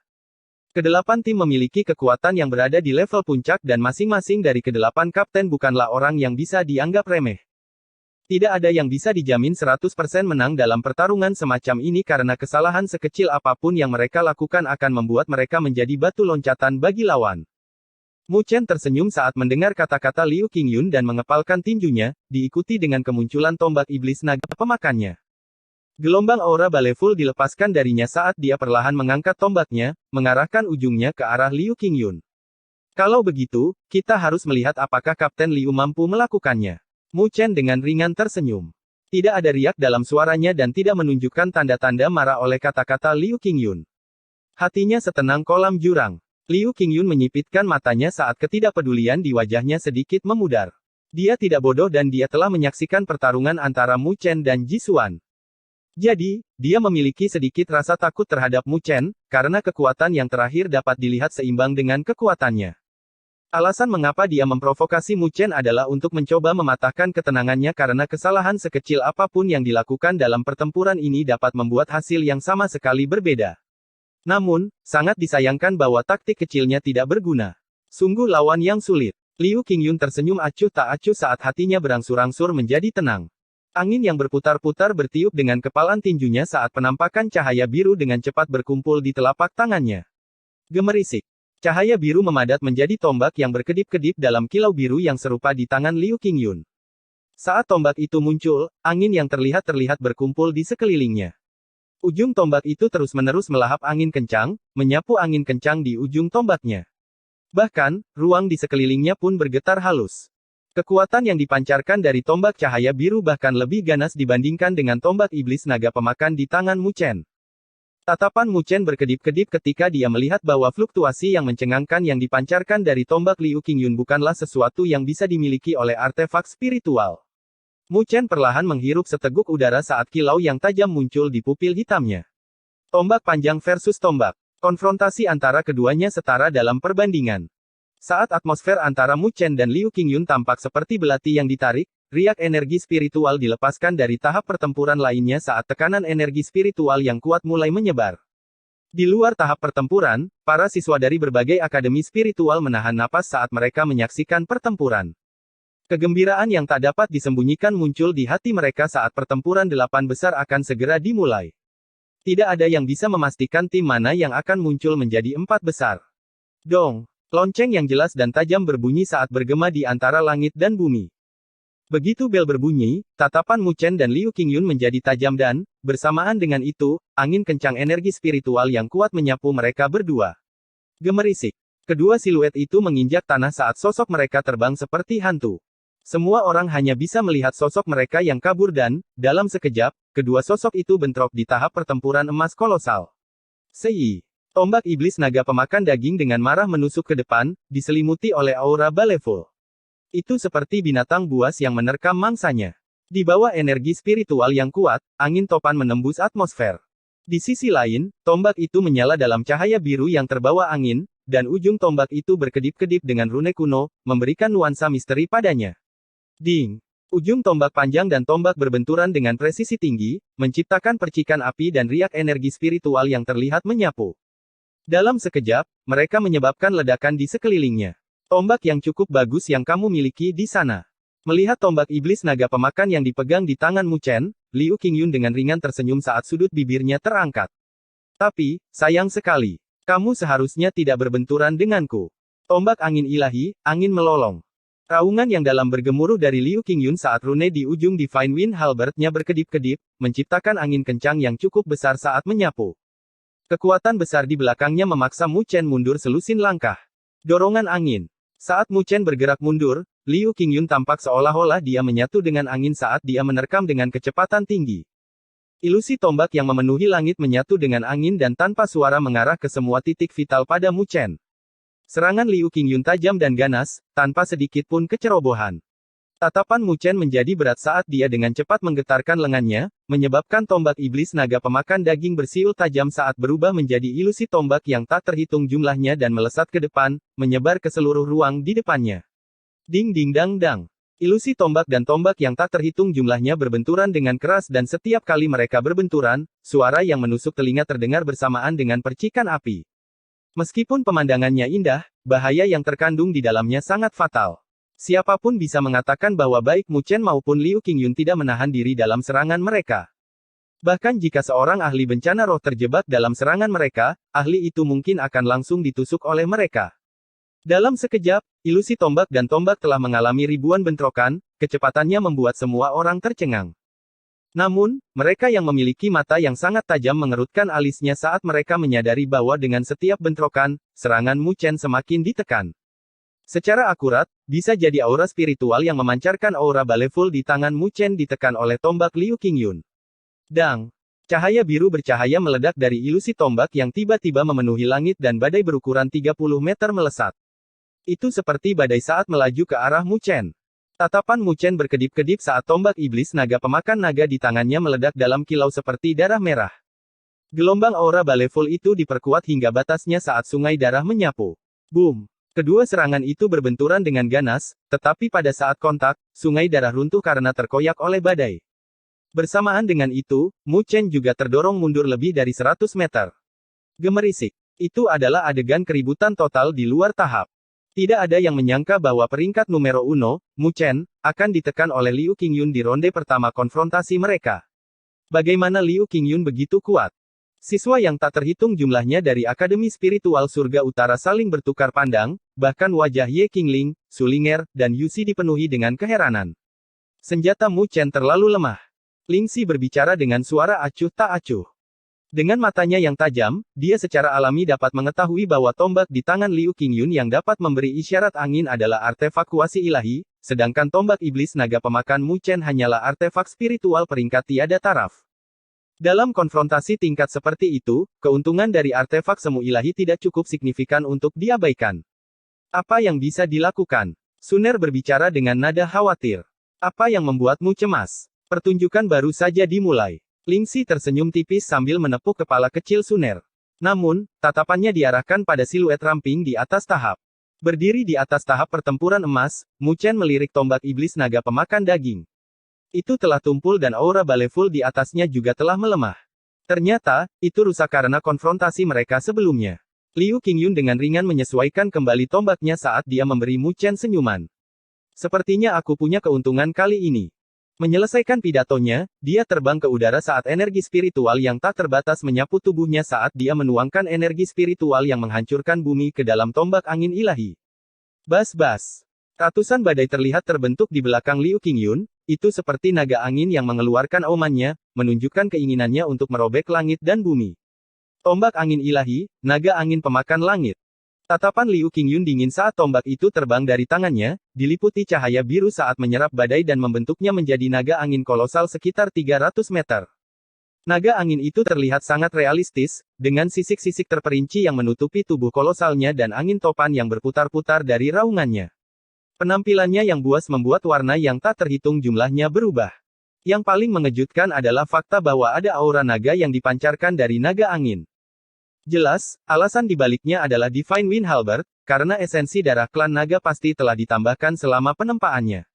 Kedelapan tim memiliki kekuatan yang berada di level puncak dan masing-masing dari kedelapan kapten bukanlah orang yang bisa dianggap remeh. Tidak ada yang bisa dijamin 100% menang dalam pertarungan semacam ini karena kesalahan sekecil apapun yang mereka lakukan akan membuat mereka menjadi batu loncatan bagi lawan. Mu Chen tersenyum saat mendengar kata-kata Liu Qingyun dan mengepalkan tinjunya, diikuti dengan kemunculan tombak iblis naga pemakannya. Gelombang aura baleful dilepaskan darinya saat dia perlahan mengangkat tombaknya, mengarahkan ujungnya ke arah Liu Qingyun. Kalau begitu, kita harus melihat apakah Kapten Liu mampu melakukannya. Mu Chen dengan ringan tersenyum. Tidak ada riak dalam suaranya dan tidak menunjukkan tanda-tanda marah oleh kata-kata Liu Qingyun. Hatinya setenang kolam jurang. Liu Qingyun menyipitkan matanya saat ketidakpedulian di wajahnya sedikit memudar. Dia tidak bodoh dan dia telah menyaksikan pertarungan antara Mu Chen dan Jisuan. Jadi, dia memiliki sedikit rasa takut terhadap Mu Chen, karena kekuatan yang terakhir dapat dilihat seimbang dengan kekuatannya. Alasan mengapa dia memprovokasi Mu Chen adalah untuk mencoba mematahkan ketenangannya karena kesalahan sekecil apapun yang dilakukan dalam pertempuran ini dapat membuat hasil yang sama sekali berbeda. Namun, sangat disayangkan bahwa taktik kecilnya tidak berguna. Sungguh lawan yang sulit. Liu Qingyun tersenyum acuh tak acuh saat hatinya berangsur-angsur menjadi tenang. Angin yang berputar-putar bertiup dengan kepalan tinjunya saat penampakan cahaya biru dengan cepat berkumpul di telapak tangannya. Gemerisik. Cahaya biru memadat menjadi tombak yang berkedip-kedip dalam kilau biru yang serupa di tangan Liu Qingyun. Saat tombak itu muncul, angin yang terlihat berkumpul di sekelilingnya. Ujung tombak itu terus-menerus melahap angin kencang, menyapu angin kencang di ujung tombaknya. Bahkan, ruang di sekelilingnya pun bergetar halus. Kekuatan yang dipancarkan dari tombak cahaya biru bahkan lebih ganas dibandingkan dengan tombak iblis naga pemakan di tangan Mu Chen. Tatapan Mu Chen berkedip-kedip ketika dia melihat bahwa fluktuasi yang mencengangkan yang dipancarkan dari tombak Liu Qingyun bukanlah sesuatu yang bisa dimiliki oleh artefak spiritual. Mu Chen perlahan menghirup seteguk udara saat kilau yang tajam muncul di pupil hitamnya. Tombak panjang versus tombak. Konfrontasi antara keduanya setara dalam perbandingan. Saat atmosfer antara Mu Chen dan Liu Qingyun tampak seperti belati yang ditarik, riak energi spiritual dilepaskan dari tahap pertempuran lainnya saat tekanan energi spiritual yang kuat mulai menyebar. Di luar tahap pertempuran, para siswa dari berbagai akademi spiritual menahan napas saat mereka menyaksikan pertempuran. Kegembiraan yang tak dapat disembunyikan muncul di hati mereka saat pertempuran 8 besar akan segera dimulai. Tidak ada yang bisa memastikan tim mana yang akan muncul menjadi 4 besar. Dong! Lonceng yang jelas dan tajam berbunyi saat bergema di antara langit dan bumi. Begitu bel berbunyi, tatapan Mu Chen dan Liu Qingyun menjadi tajam dan, bersamaan dengan itu, angin kencang energi spiritual yang kuat menyapu mereka berdua. Gemerisik. Kedua siluet itu menginjak tanah saat sosok mereka terbang seperti hantu. Semua orang hanya bisa melihat sosok mereka yang kabur dan, dalam sekejap, kedua sosok itu bentrok di tahap pertempuran emas kolosal. Sei. Tombak iblis naga pemakan daging dengan marah menusuk ke depan, diselimuti oleh aura baleful. Itu seperti binatang buas yang menerkam mangsanya. Di bawah energi spiritual yang kuat, angin topan menembus atmosfer. Di sisi lain, tombak itu menyala dalam cahaya biru yang terbawa angin, dan ujung tombak itu berkedip-kedip dengan rune kuno, memberikan nuansa misteri padanya. Ding! Ujung tombak panjang dan tombak berbenturan dengan presisi tinggi, menciptakan percikan api dan riak energi spiritual yang terlihat menyapu. Dalam sekejap, mereka menyebabkan ledakan di sekelilingnya. Tombak yang cukup bagus yang kamu miliki di sana. Melihat tombak iblis naga pemakan yang dipegang di tangan Mu Chen, Liu Qingyun dengan ringan tersenyum saat sudut bibirnya terangkat. Tapi, sayang sekali. Kamu seharusnya tidak berbenturan denganku. Tombak angin ilahi, angin melolong. Raungan yang dalam bergemuruh dari Liu Qingyun saat rune di ujung Divine Wind Halberd-nya berkedip-kedip, menciptakan angin kencang yang cukup besar saat menyapu. Kekuatan besar di belakangnya memaksa Mu Chen mundur selusin langkah. Dorongan angin. Saat Mu Chen bergerak mundur, Liu Qingyun tampak seolah-olah dia menyatu dengan angin saat dia menerkam dengan kecepatan tinggi. Ilusi tombak yang memenuhi langit menyatu dengan angin dan tanpa suara mengarah ke semua titik vital pada Mu Chen. Serangan Liu Qingyun tajam dan ganas, tanpa sedikit pun kecerobohan. Tatapan Mu Chen menjadi berat saat dia dengan cepat menggetarkan lengannya, menyebabkan tombak iblis naga pemakan daging bersiul tajam saat berubah menjadi ilusi tombak yang tak terhitung jumlahnya dan melesat ke depan, menyebar ke seluruh ruang di depannya. Ding ding dang dang. Ilusi tombak dan tombak yang tak terhitung jumlahnya berbenturan dengan keras dan setiap kali mereka berbenturan, suara yang menusuk telinga terdengar bersamaan dengan percikan api. Meskipun pemandangannya indah, bahaya yang terkandung di dalamnya sangat fatal. Siapapun bisa mengatakan bahwa baik Mu Chen maupun Liu Qingyun tidak menahan diri dalam serangan mereka. Bahkan jika seorang ahli bencana roh terjebak dalam serangan mereka, ahli itu mungkin akan langsung ditusuk oleh mereka. Dalam sekejap, ilusi tombak dan tombak telah mengalami ribuan bentrokan, kecepatannya membuat semua orang tercengang. Namun, mereka yang memiliki mata yang sangat tajam mengerutkan alisnya saat mereka menyadari bahwa dengan setiap bentrokan, serangan Mu Chen semakin ditekan. Secara akurat, bisa jadi aura spiritual yang memancarkan aura baleful di tangan Mu Chen ditekan oleh tombak Liu Qingyun. Dang! Cahaya biru bercahaya meledak dari ilusi tombak yang tiba-tiba memenuhi langit dan badai berukuran 30 meter melesat. Itu seperti badai saat melaju ke arah Mu Chen. Tatapan Mu Chen berkedip-kedip saat tombak iblis naga pemakan naga di tangannya meledak dalam kilau seperti darah merah. Gelombang aura baleful itu diperkuat hingga batasnya saat sungai darah menyapu. Boom! Kedua serangan itu berbenturan dengan ganas, tetapi pada saat kontak, sungai darah runtuh karena terkoyak oleh badai. Bersamaan dengan itu, Mu Chen juga terdorong mundur lebih dari 100 meter. Gemerisik. Itu adalah adegan keributan total di luar tahap. Tidak ada yang menyangka bahwa peringkat numero 1, Mu Chen, akan ditekan oleh Liu Qingyun di ronde pertama konfrontasi mereka. Bagaimana Liu Qingyun begitu kuat? Siswa yang tak terhitung jumlahnya dari Akademi Spiritual Surga Utara saling bertukar pandang, bahkan wajah Ye Qingling, Su Ling'er, dan Yu Xi dipenuhi dengan keheranan. Senjata Mu Chen terlalu lemah. Ling Xi berbicara dengan suara acuh tak acuh. Dengan matanya yang tajam, dia secara alami dapat mengetahui bahwa tombak di tangan Liu Qingyun yang dapat memberi isyarat angin adalah artefak kuasi ilahi, sedangkan tombak iblis naga pemakan Mu Chen hanyalah artefak spiritual peringkat tiada taraf. Dalam konfrontasi tingkat seperti itu, keuntungan dari artefak semu ilahi tidak cukup signifikan untuk diabaikan. Apa yang bisa dilakukan? Suner berbicara dengan nada khawatir. Apa yang membuatmu cemas? Pertunjukan baru saja dimulai. Ling Xi tersenyum tipis sambil menepuk kepala kecil Suner. Namun, tatapannya diarahkan pada siluet ramping di atas tahap. Berdiri di atas tahap pertempuran emas, Mu Chen melirik tombak iblis naga pemakan daging. Itu telah tumpul dan aura baleful di atasnya juga telah melemah. Ternyata, itu rusak karena konfrontasi mereka sebelumnya. Liu Qingyun dengan ringan menyesuaikan kembali tombaknya saat dia memberi Mu Chen senyuman. Sepertinya aku punya keuntungan kali ini. Menyelesaikan pidatonya, dia terbang ke udara saat energi spiritual yang tak terbatas menyapu tubuhnya saat dia menuangkan energi spiritual yang menghancurkan bumi ke dalam tombak angin ilahi. Bas-bas. Ratusan badai terlihat terbentuk di belakang Liu Qingyun, itu seperti naga angin yang mengeluarkan aumannya, menunjukkan keinginannya untuk merobek langit dan bumi. Tombak angin ilahi, naga angin pemakan langit. Tatapan Liu Qingyun dingin saat tombak itu terbang dari tangannya, diliputi cahaya biru saat menyerap badai dan membentuknya menjadi naga angin kolosal sekitar 300 meter. Naga angin itu terlihat sangat realistis, dengan sisik-sisik terperinci yang menutupi tubuh kolosalnya dan angin topan yang berputar-putar dari raungannya. Penampilannya yang buas membuat warna yang tak terhitung jumlahnya berubah. Yang paling mengejutkan adalah fakta bahwa ada aura naga yang dipancarkan dari naga angin. Jelas, alasan dibaliknya adalah Divine Wind Halberd, karena esensi darah klan naga pasti telah ditambahkan selama penempaannya.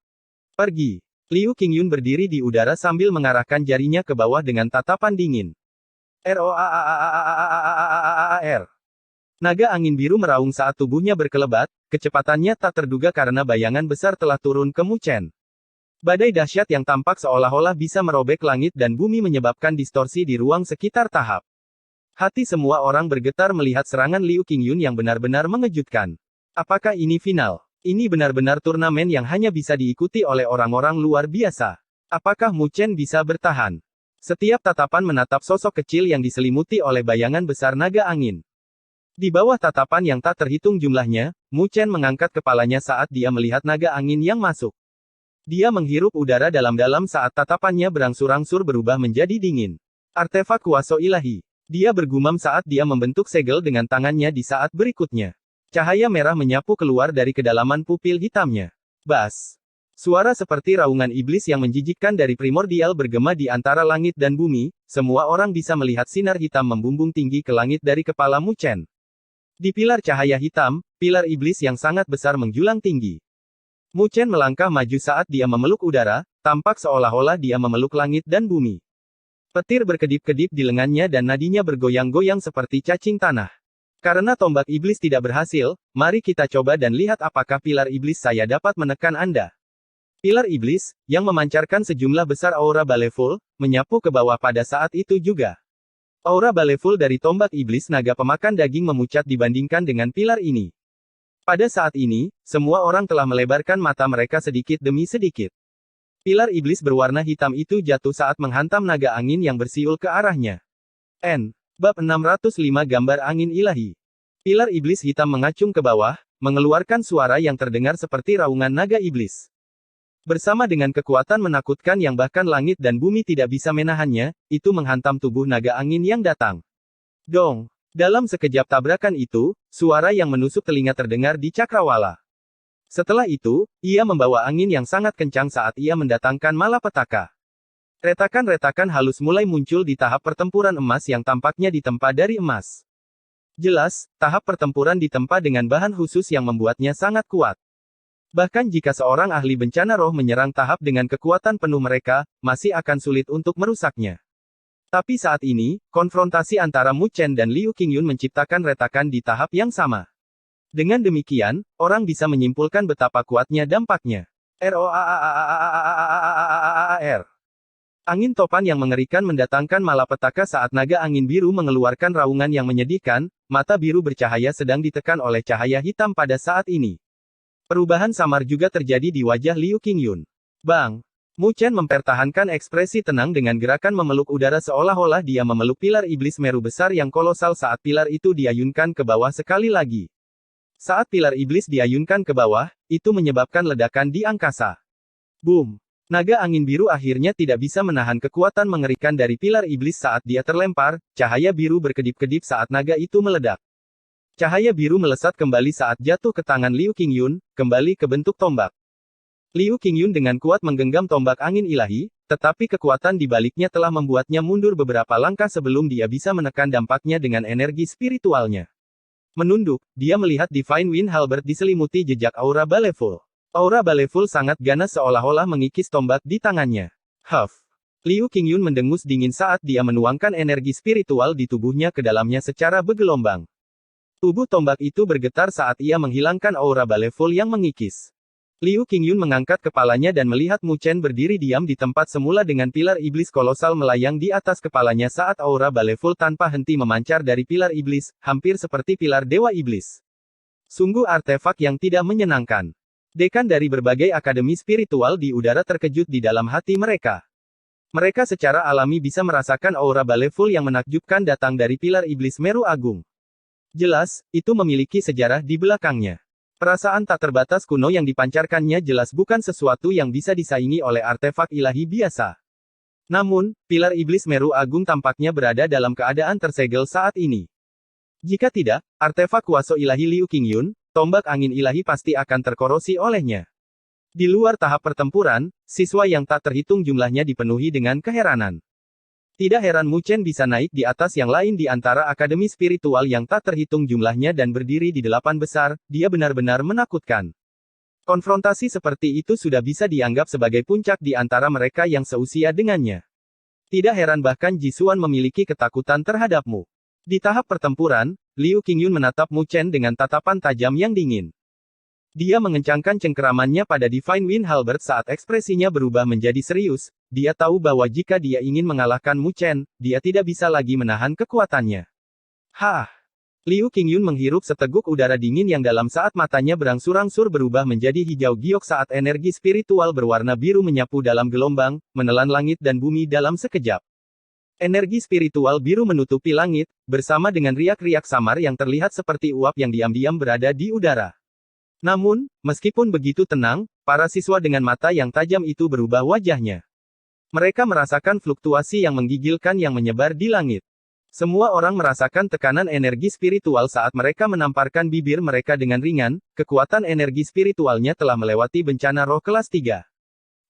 Pergi. Liu Qingyun berdiri di udara sambil mengarahkan jarinya ke bawah dengan tatapan dingin. R. Naga angin biru meraung saat tubuhnya berkelebat, kecepatannya tak terduga karena bayangan besar telah turun ke Mu Chen. Badai dahsyat yang tampak seolah-olah bisa merobek langit dan bumi menyebabkan distorsi di ruang sekitar tahap. Hati semua orang bergetar melihat serangan Liu Qingyun yang benar-benar mengejutkan. Apakah ini final? Ini benar-benar turnamen yang hanya bisa diikuti oleh orang-orang luar biasa. Apakah Mu Chen bisa bertahan? Setiap tatapan menatap sosok kecil yang diselimuti oleh bayangan besar naga angin. Di bawah tatapan yang tak terhitung jumlahnya, Mu Chen mengangkat kepalanya saat dia melihat naga angin yang masuk. Dia menghirup udara dalam-dalam saat tatapannya berangsur-angsur berubah menjadi dingin. Artefak kuasa ilahi. Dia bergumam saat dia membentuk segel dengan tangannya di saat berikutnya. Cahaya merah menyapu keluar dari kedalaman pupil hitamnya. Bas. Suara seperti raungan iblis yang menjijikkan dari primordial bergema di antara langit dan bumi, semua orang bisa melihat sinar hitam membumbung tinggi ke langit dari kepala Mu Chen. Di pilar cahaya hitam, pilar iblis yang sangat besar menjulang tinggi. Mu Chen melangkah maju saat dia memeluk udara, tampak seolah-olah dia memeluk langit dan bumi. Petir berkedip-kedip di lengannya dan nadinya bergoyang-goyang seperti cacing tanah. Karena tombak iblis tidak berhasil, mari kita coba dan lihat apakah pilar iblis saya dapat menekan Anda. Pilar iblis, yang memancarkan sejumlah besar aura baleful, menyapu ke bawah pada saat itu juga. Aura baleful dari tombak iblis naga pemakan daging memucat dibandingkan dengan pilar ini. Pada saat ini, semua orang telah melebarkan mata mereka sedikit demi sedikit. Pilar iblis berwarna hitam itu jatuh saat menghantam naga angin yang bersiul ke arahnya. Bab 605 Gambar Angin Ilahi. Pilar iblis hitam mengacung ke bawah, mengeluarkan suara yang terdengar seperti raungan naga iblis. Bersama dengan kekuatan menakutkan yang bahkan langit dan bumi tidak bisa menahannya, itu menghantam tubuh naga angin yang datang. Dong! Dalam sekejap tabrakan itu, suara yang menusuk telinga terdengar di cakrawala. Setelah itu, ia membawa angin yang sangat kencang saat ia mendatangkan malapetaka. Retakan-retakan halus mulai muncul di tahap pertempuran emas yang tampaknya ditempa dari emas. Jelas, tahap pertempuran ditempa dengan bahan khusus yang membuatnya sangat kuat. Bahkan jika seorang ahli bencana roh menyerang tahap dengan kekuatan penuh mereka, masih akan sulit untuk merusaknya. Tapi saat ini, konfrontasi antara Mu Chen dan Liu Qingyun menciptakan retakan di tahap yang sama. Dengan demikian, orang bisa menyimpulkan betapa kuatnya dampaknya. Angin topan yang mengerikan mendatangkan malapetaka saat naga angin biru mengeluarkan raungan yang menyedihkan, mata biru bercahaya sedang ditekan oleh cahaya hitam pada saat ini. Perubahan samar juga terjadi di wajah Liu Qingyun. Bang! Mu Chen mempertahankan ekspresi tenang dengan gerakan memeluk udara seolah-olah dia memeluk pilar iblis meru besar yang kolosal saat pilar itu diayunkan ke bawah sekali lagi. Saat pilar iblis diayunkan ke bawah, itu menyebabkan ledakan di angkasa. Boom! Naga angin biru akhirnya tidak bisa menahan kekuatan mengerikan dari pilar iblis saat dia terlempar, cahaya biru berkedip-kedip saat naga itu meledak. Cahaya biru melesat kembali saat jatuh ke tangan Liu Qingyun, kembali ke bentuk tombak. Liu Qingyun dengan kuat menggenggam tombak angin ilahi, tetapi kekuatan di baliknya telah membuatnya mundur beberapa langkah sebelum dia bisa menekan dampaknya dengan energi spiritualnya. Menunduk, dia melihat Divine Wind Halberd diselimuti jejak aura baleful. Aura baleful sangat ganas seolah-olah mengikis tombak di tangannya. Huff! Liu Qingyun mendengus dingin saat dia menuangkan energi spiritual di tubuhnya ke dalamnya secara bergelombang. Tubuh tombak itu bergetar saat ia menghilangkan aura baleful yang mengikis. Liu Qingyun mengangkat kepalanya dan melihat Mu Chen berdiri diam di tempat semula dengan pilar iblis kolosal melayang di atas kepalanya saat aura baleful tanpa henti memancar dari pilar iblis, hampir seperti pilar dewa iblis. Sungguh artefak yang tidak menyenangkan. Dekan dari berbagai akademi spiritual di udara terkejut di dalam hati mereka. Mereka secara alami bisa merasakan aura baleful yang menakjubkan datang dari pilar iblis Meru Agung. Jelas, itu memiliki sejarah di belakangnya. Perasaan tak terbatas kuno yang dipancarkannya jelas bukan sesuatu yang bisa disaingi oleh artefak ilahi biasa. Namun, pilar iblis Meru Agung tampaknya berada dalam keadaan tersegel saat ini. Jika tidak, artefak kuasa ilahi Liu Qingyun, tombak angin ilahi pasti akan terkorosi olehnya. Di luar tahap pertempuran, siswa yang tak terhitung jumlahnya dipenuhi dengan keheranan. Tidak heran Mu Chen bisa naik di atas yang lain di antara akademi spiritual yang tak terhitung jumlahnya dan berdiri di 8 besar, dia benar-benar menakutkan. Konfrontasi seperti itu sudah bisa dianggap sebagai puncak di antara mereka yang seusia dengannya. Tidak heran bahkan Jisuan memiliki ketakutan terhadapmu. Di tahap pertempuran, Liu Qingyun menatap Mu Chen dengan tatapan tajam yang dingin. Dia mengencangkan cengkeramannya pada Divine Wind Halberd saat ekspresinya berubah menjadi serius. Dia tahu bahwa jika dia ingin mengalahkan Mu Chen, dia tidak bisa lagi menahan kekuatannya. Hah! Liu Qingyun menghirup seteguk udara dingin yang dalam saat matanya berangsur-angsur berubah menjadi hijau giok saat energi spiritual berwarna biru menyapu dalam gelombang, menelan langit dan bumi dalam sekejap. Energi spiritual biru menutupi langit, bersama dengan riak-riak samar yang terlihat seperti uap yang diam-diam berada di udara. Namun, meskipun begitu tenang, para siswa dengan mata yang tajam itu berubah wajahnya. Mereka merasakan fluktuasi yang menggigilkan yang menyebar di langit. Semua orang merasakan tekanan energi spiritual saat mereka menamparkan bibir mereka dengan ringan, kekuatan energi spiritualnya telah melewati bencana roh kelas 3.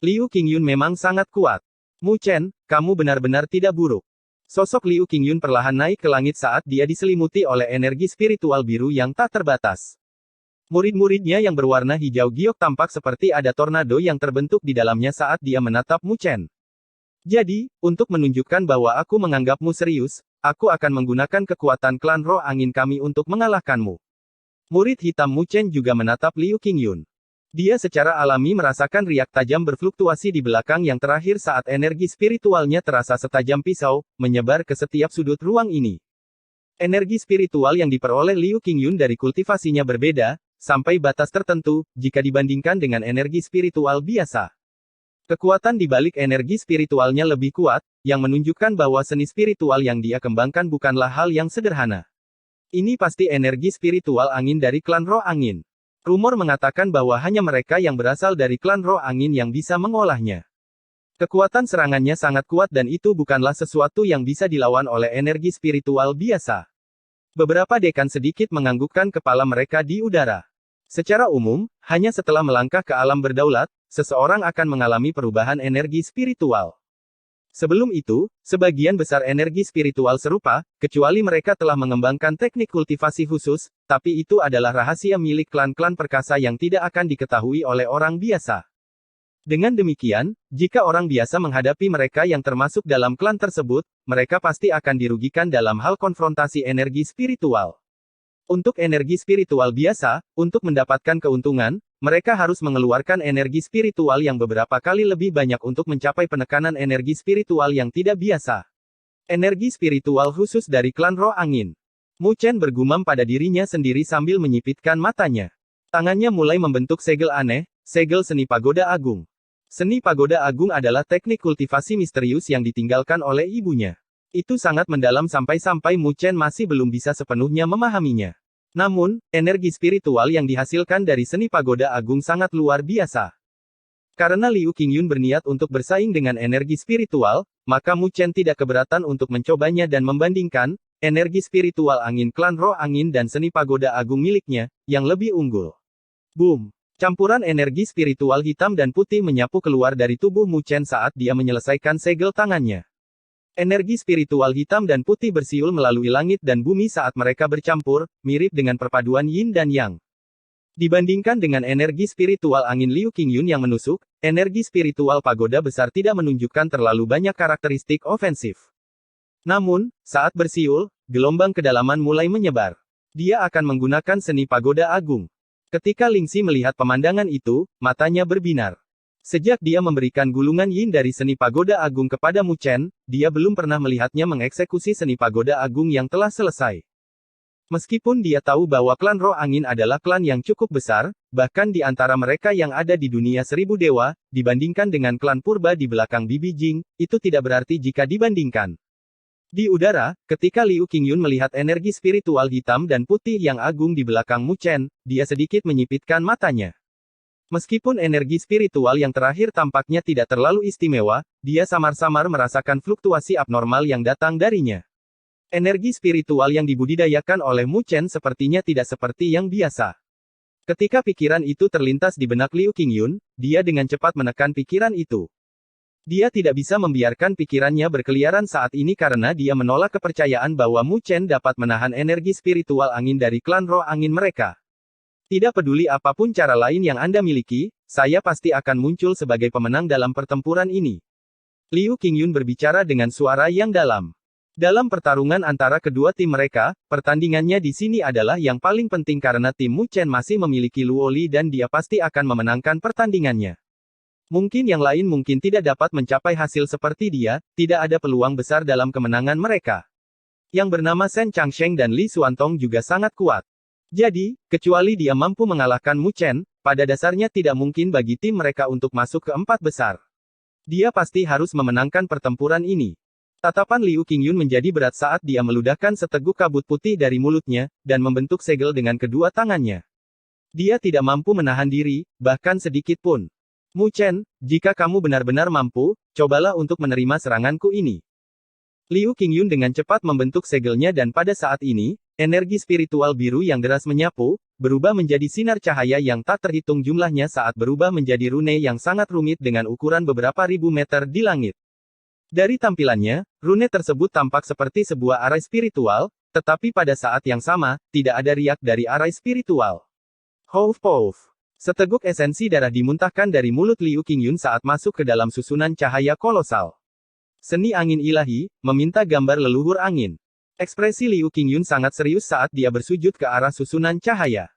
Liu Qingyun memang sangat kuat. Mu Chen, kamu benar-benar tidak buruk. Sosok Liu Qingyun perlahan naik ke langit saat dia diselimuti oleh energi spiritual biru yang tak terbatas. Murid-muridnya yang berwarna hijau giok tampak seperti ada tornado yang terbentuk di dalamnya saat dia menatap Mu Chen. Jadi, untuk menunjukkan bahwa aku menganggapmu serius, aku akan menggunakan kekuatan klan roh angin kami untuk mengalahkanmu. Murid hitam Mu Chen juga menatap Liu Qingyun. Dia secara alami merasakan riak tajam berfluktuasi di belakang yang terakhir saat energi spiritualnya terasa setajam pisau, menyebar ke setiap sudut ruang ini. Energi spiritual yang diperoleh Liu Qingyun dari kultivasinya berbeda, sampai batas tertentu, jika dibandingkan dengan energi spiritual biasa. Kekuatan di balik energi spiritualnya lebih kuat, yang menunjukkan bahwa seni spiritual yang dia kembangkan bukanlah hal yang sederhana. Ini pasti energi spiritual angin dari klan roh angin. Rumor mengatakan bahwa hanya mereka yang berasal dari klan roh angin yang bisa mengolahnya. Kekuatan serangannya sangat kuat dan itu bukanlah sesuatu yang bisa dilawan oleh energi spiritual biasa. Beberapa dekan sedikit menganggukkan kepala mereka di udara. Secara umum, hanya setelah melangkah ke alam berdaulat, seseorang akan mengalami perubahan energi spiritual. Sebelum itu, sebagian besar energi spiritual serupa, kecuali mereka telah mengembangkan teknik kultivasi khusus, tapi itu adalah rahasia milik klan-klan perkasa yang tidak akan diketahui oleh orang biasa. Dengan demikian, jika orang biasa menghadapi mereka yang termasuk dalam klan tersebut, mereka pasti akan dirugikan dalam hal konfrontasi energi spiritual. Untuk energi spiritual biasa, untuk mendapatkan keuntungan, mereka harus mengeluarkan energi spiritual yang beberapa kali lebih banyak untuk mencapai penekanan energi spiritual yang tidak biasa. Energi spiritual khusus dari klan roh angin. Mu Chen bergumam pada dirinya sendiri sambil menyipitkan matanya. Tangannya mulai membentuk segel aneh, segel seni pagoda agung. Seni pagoda agung adalah teknik kultivasi misterius yang ditinggalkan oleh ibunya. Itu sangat mendalam sampai-sampai Mu Chen masih belum bisa sepenuhnya memahaminya. Namun, energi spiritual yang dihasilkan dari seni pagoda agung sangat luar biasa. Karena Liu Qingyun berniat untuk bersaing dengan energi spiritual, maka Mu Chen tidak keberatan untuk mencobanya dan membandingkan energi spiritual angin klan roh angin dan seni pagoda agung miliknya, yang lebih unggul. Boom! Campuran energi spiritual hitam dan putih menyapu keluar dari tubuh Mu Chen saat dia menyelesaikan segel tangannya. Energi spiritual hitam dan putih bersiul melalui langit dan bumi saat mereka bercampur, mirip dengan perpaduan yin dan yang. Dibandingkan dengan energi spiritual angin Liu Qingyun yang menusuk, energi spiritual pagoda besar tidak menunjukkan terlalu banyak karakteristik ofensif. Namun, saat bersiul, gelombang kedalaman mulai menyebar. Dia akan menggunakan seni pagoda agung. Ketika Lingxi melihat pemandangan itu, matanya berbinar. Sejak dia memberikan gulungan yin dari seni pagoda agung kepada Mu Chen, dia belum pernah melihatnya mengeksekusi seni pagoda agung yang telah selesai. Meskipun dia tahu bahwa klan roh angin adalah klan yang cukup besar, bahkan di antara mereka yang ada di dunia 1000 dewa, dibandingkan dengan klan purba di belakang Bibi Jing, itu tidak berarti jika dibandingkan. Di udara, ketika Liu Qingyun melihat energi spiritual hitam dan putih yang agung di belakang Mu Chen, dia sedikit menyipitkan matanya. Meskipun energi spiritual yang terakhir tampaknya tidak terlalu istimewa, dia samar-samar merasakan fluktuasi abnormal yang datang darinya. Energi spiritual yang dibudidayakan oleh Mu Chen sepertinya tidak seperti yang biasa. Ketika pikiran itu terlintas di benak Liu Qingyun, dia dengan cepat menekan pikiran itu. Dia tidak bisa membiarkan pikirannya berkeliaran saat ini karena dia menolak kepercayaan bahwa Mu Chen dapat menahan energi spiritual angin dari klan roh angin mereka. Tidak peduli apapun cara lain yang Anda miliki, saya pasti akan muncul sebagai pemenang dalam pertempuran ini. Liu Qingyun berbicara dengan suara yang dalam. Dalam pertarungan antara kedua tim mereka, pertandingannya di sini adalah yang paling penting karena tim Mu Chen masih memiliki Luo Li dan dia pasti akan memenangkan pertandingannya. Mungkin yang lain mungkin tidak dapat mencapai hasil seperti dia, tidak ada peluang besar dalam kemenangan mereka. Yang bernama Shen Changsheng dan Li Xuantong juga sangat kuat. Jadi, kecuali dia mampu mengalahkan Mu Chen, pada dasarnya tidak mungkin bagi tim mereka untuk masuk ke 4 besar. Dia pasti harus memenangkan pertempuran ini. Tatapan Liu Qingyun menjadi berat saat dia meludahkan seteguk kabut putih dari mulutnya, dan membentuk segel dengan kedua tangannya. Dia tidak mampu menahan diri, bahkan sedikit pun. Mu Chen, jika kamu benar-benar mampu, cobalah untuk menerima seranganku ini. Liu Qingyun dengan cepat membentuk segelnya dan pada saat ini, energi spiritual biru yang deras menyapu, berubah menjadi sinar cahaya yang tak terhitung jumlahnya saat berubah menjadi rune yang sangat rumit dengan ukuran beberapa ribu meter di langit. Dari tampilannya, rune tersebut tampak seperti sebuah arai spiritual, tetapi pada saat yang sama, tidak ada riak dari arai spiritual. Houf pouf. Seteguk esensi darah dimuntahkan dari mulut Liu Qingyun saat masuk ke dalam susunan cahaya kolosal. Seni angin ilahi, meminta gambar leluhur angin. Ekspresi Liu Qingyun sangat serius saat dia bersujud ke arah susunan cahaya.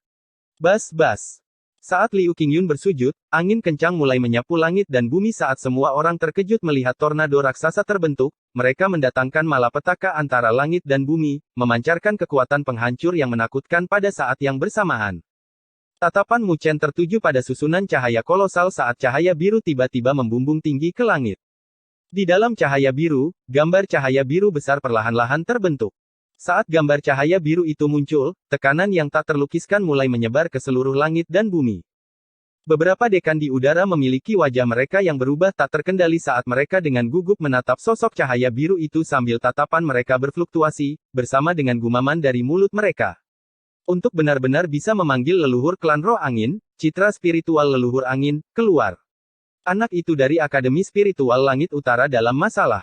Bas-bas. Saat Liu Qingyun bersujud, angin kencang mulai menyapu langit dan bumi saat semua orang terkejut melihat tornado raksasa terbentuk, mereka mendatangkan malapetaka antara langit dan bumi, memancarkan kekuatan penghancur yang menakutkan pada saat yang bersamaan. Tatapan Mu Chen tertuju pada susunan cahaya kolosal saat cahaya biru tiba-tiba membumbung tinggi ke langit. Di dalam cahaya biru, gambar cahaya biru besar perlahan-lahan terbentuk. Saat gambar cahaya biru itu muncul, tekanan yang tak terlukiskan mulai menyebar ke seluruh langit dan bumi. Beberapa dekan di udara memiliki wajah mereka yang berubah tak terkendali saat mereka dengan gugup menatap sosok cahaya biru itu sambil tatapan mereka berfluktuasi, bersama dengan gumaman dari mulut mereka. Untuk benar-benar bisa memanggil leluhur klan roh angin, citra spiritual leluhur angin, keluar. Anak itu dari Akademi Spiritual Langit Utara dalam masalah.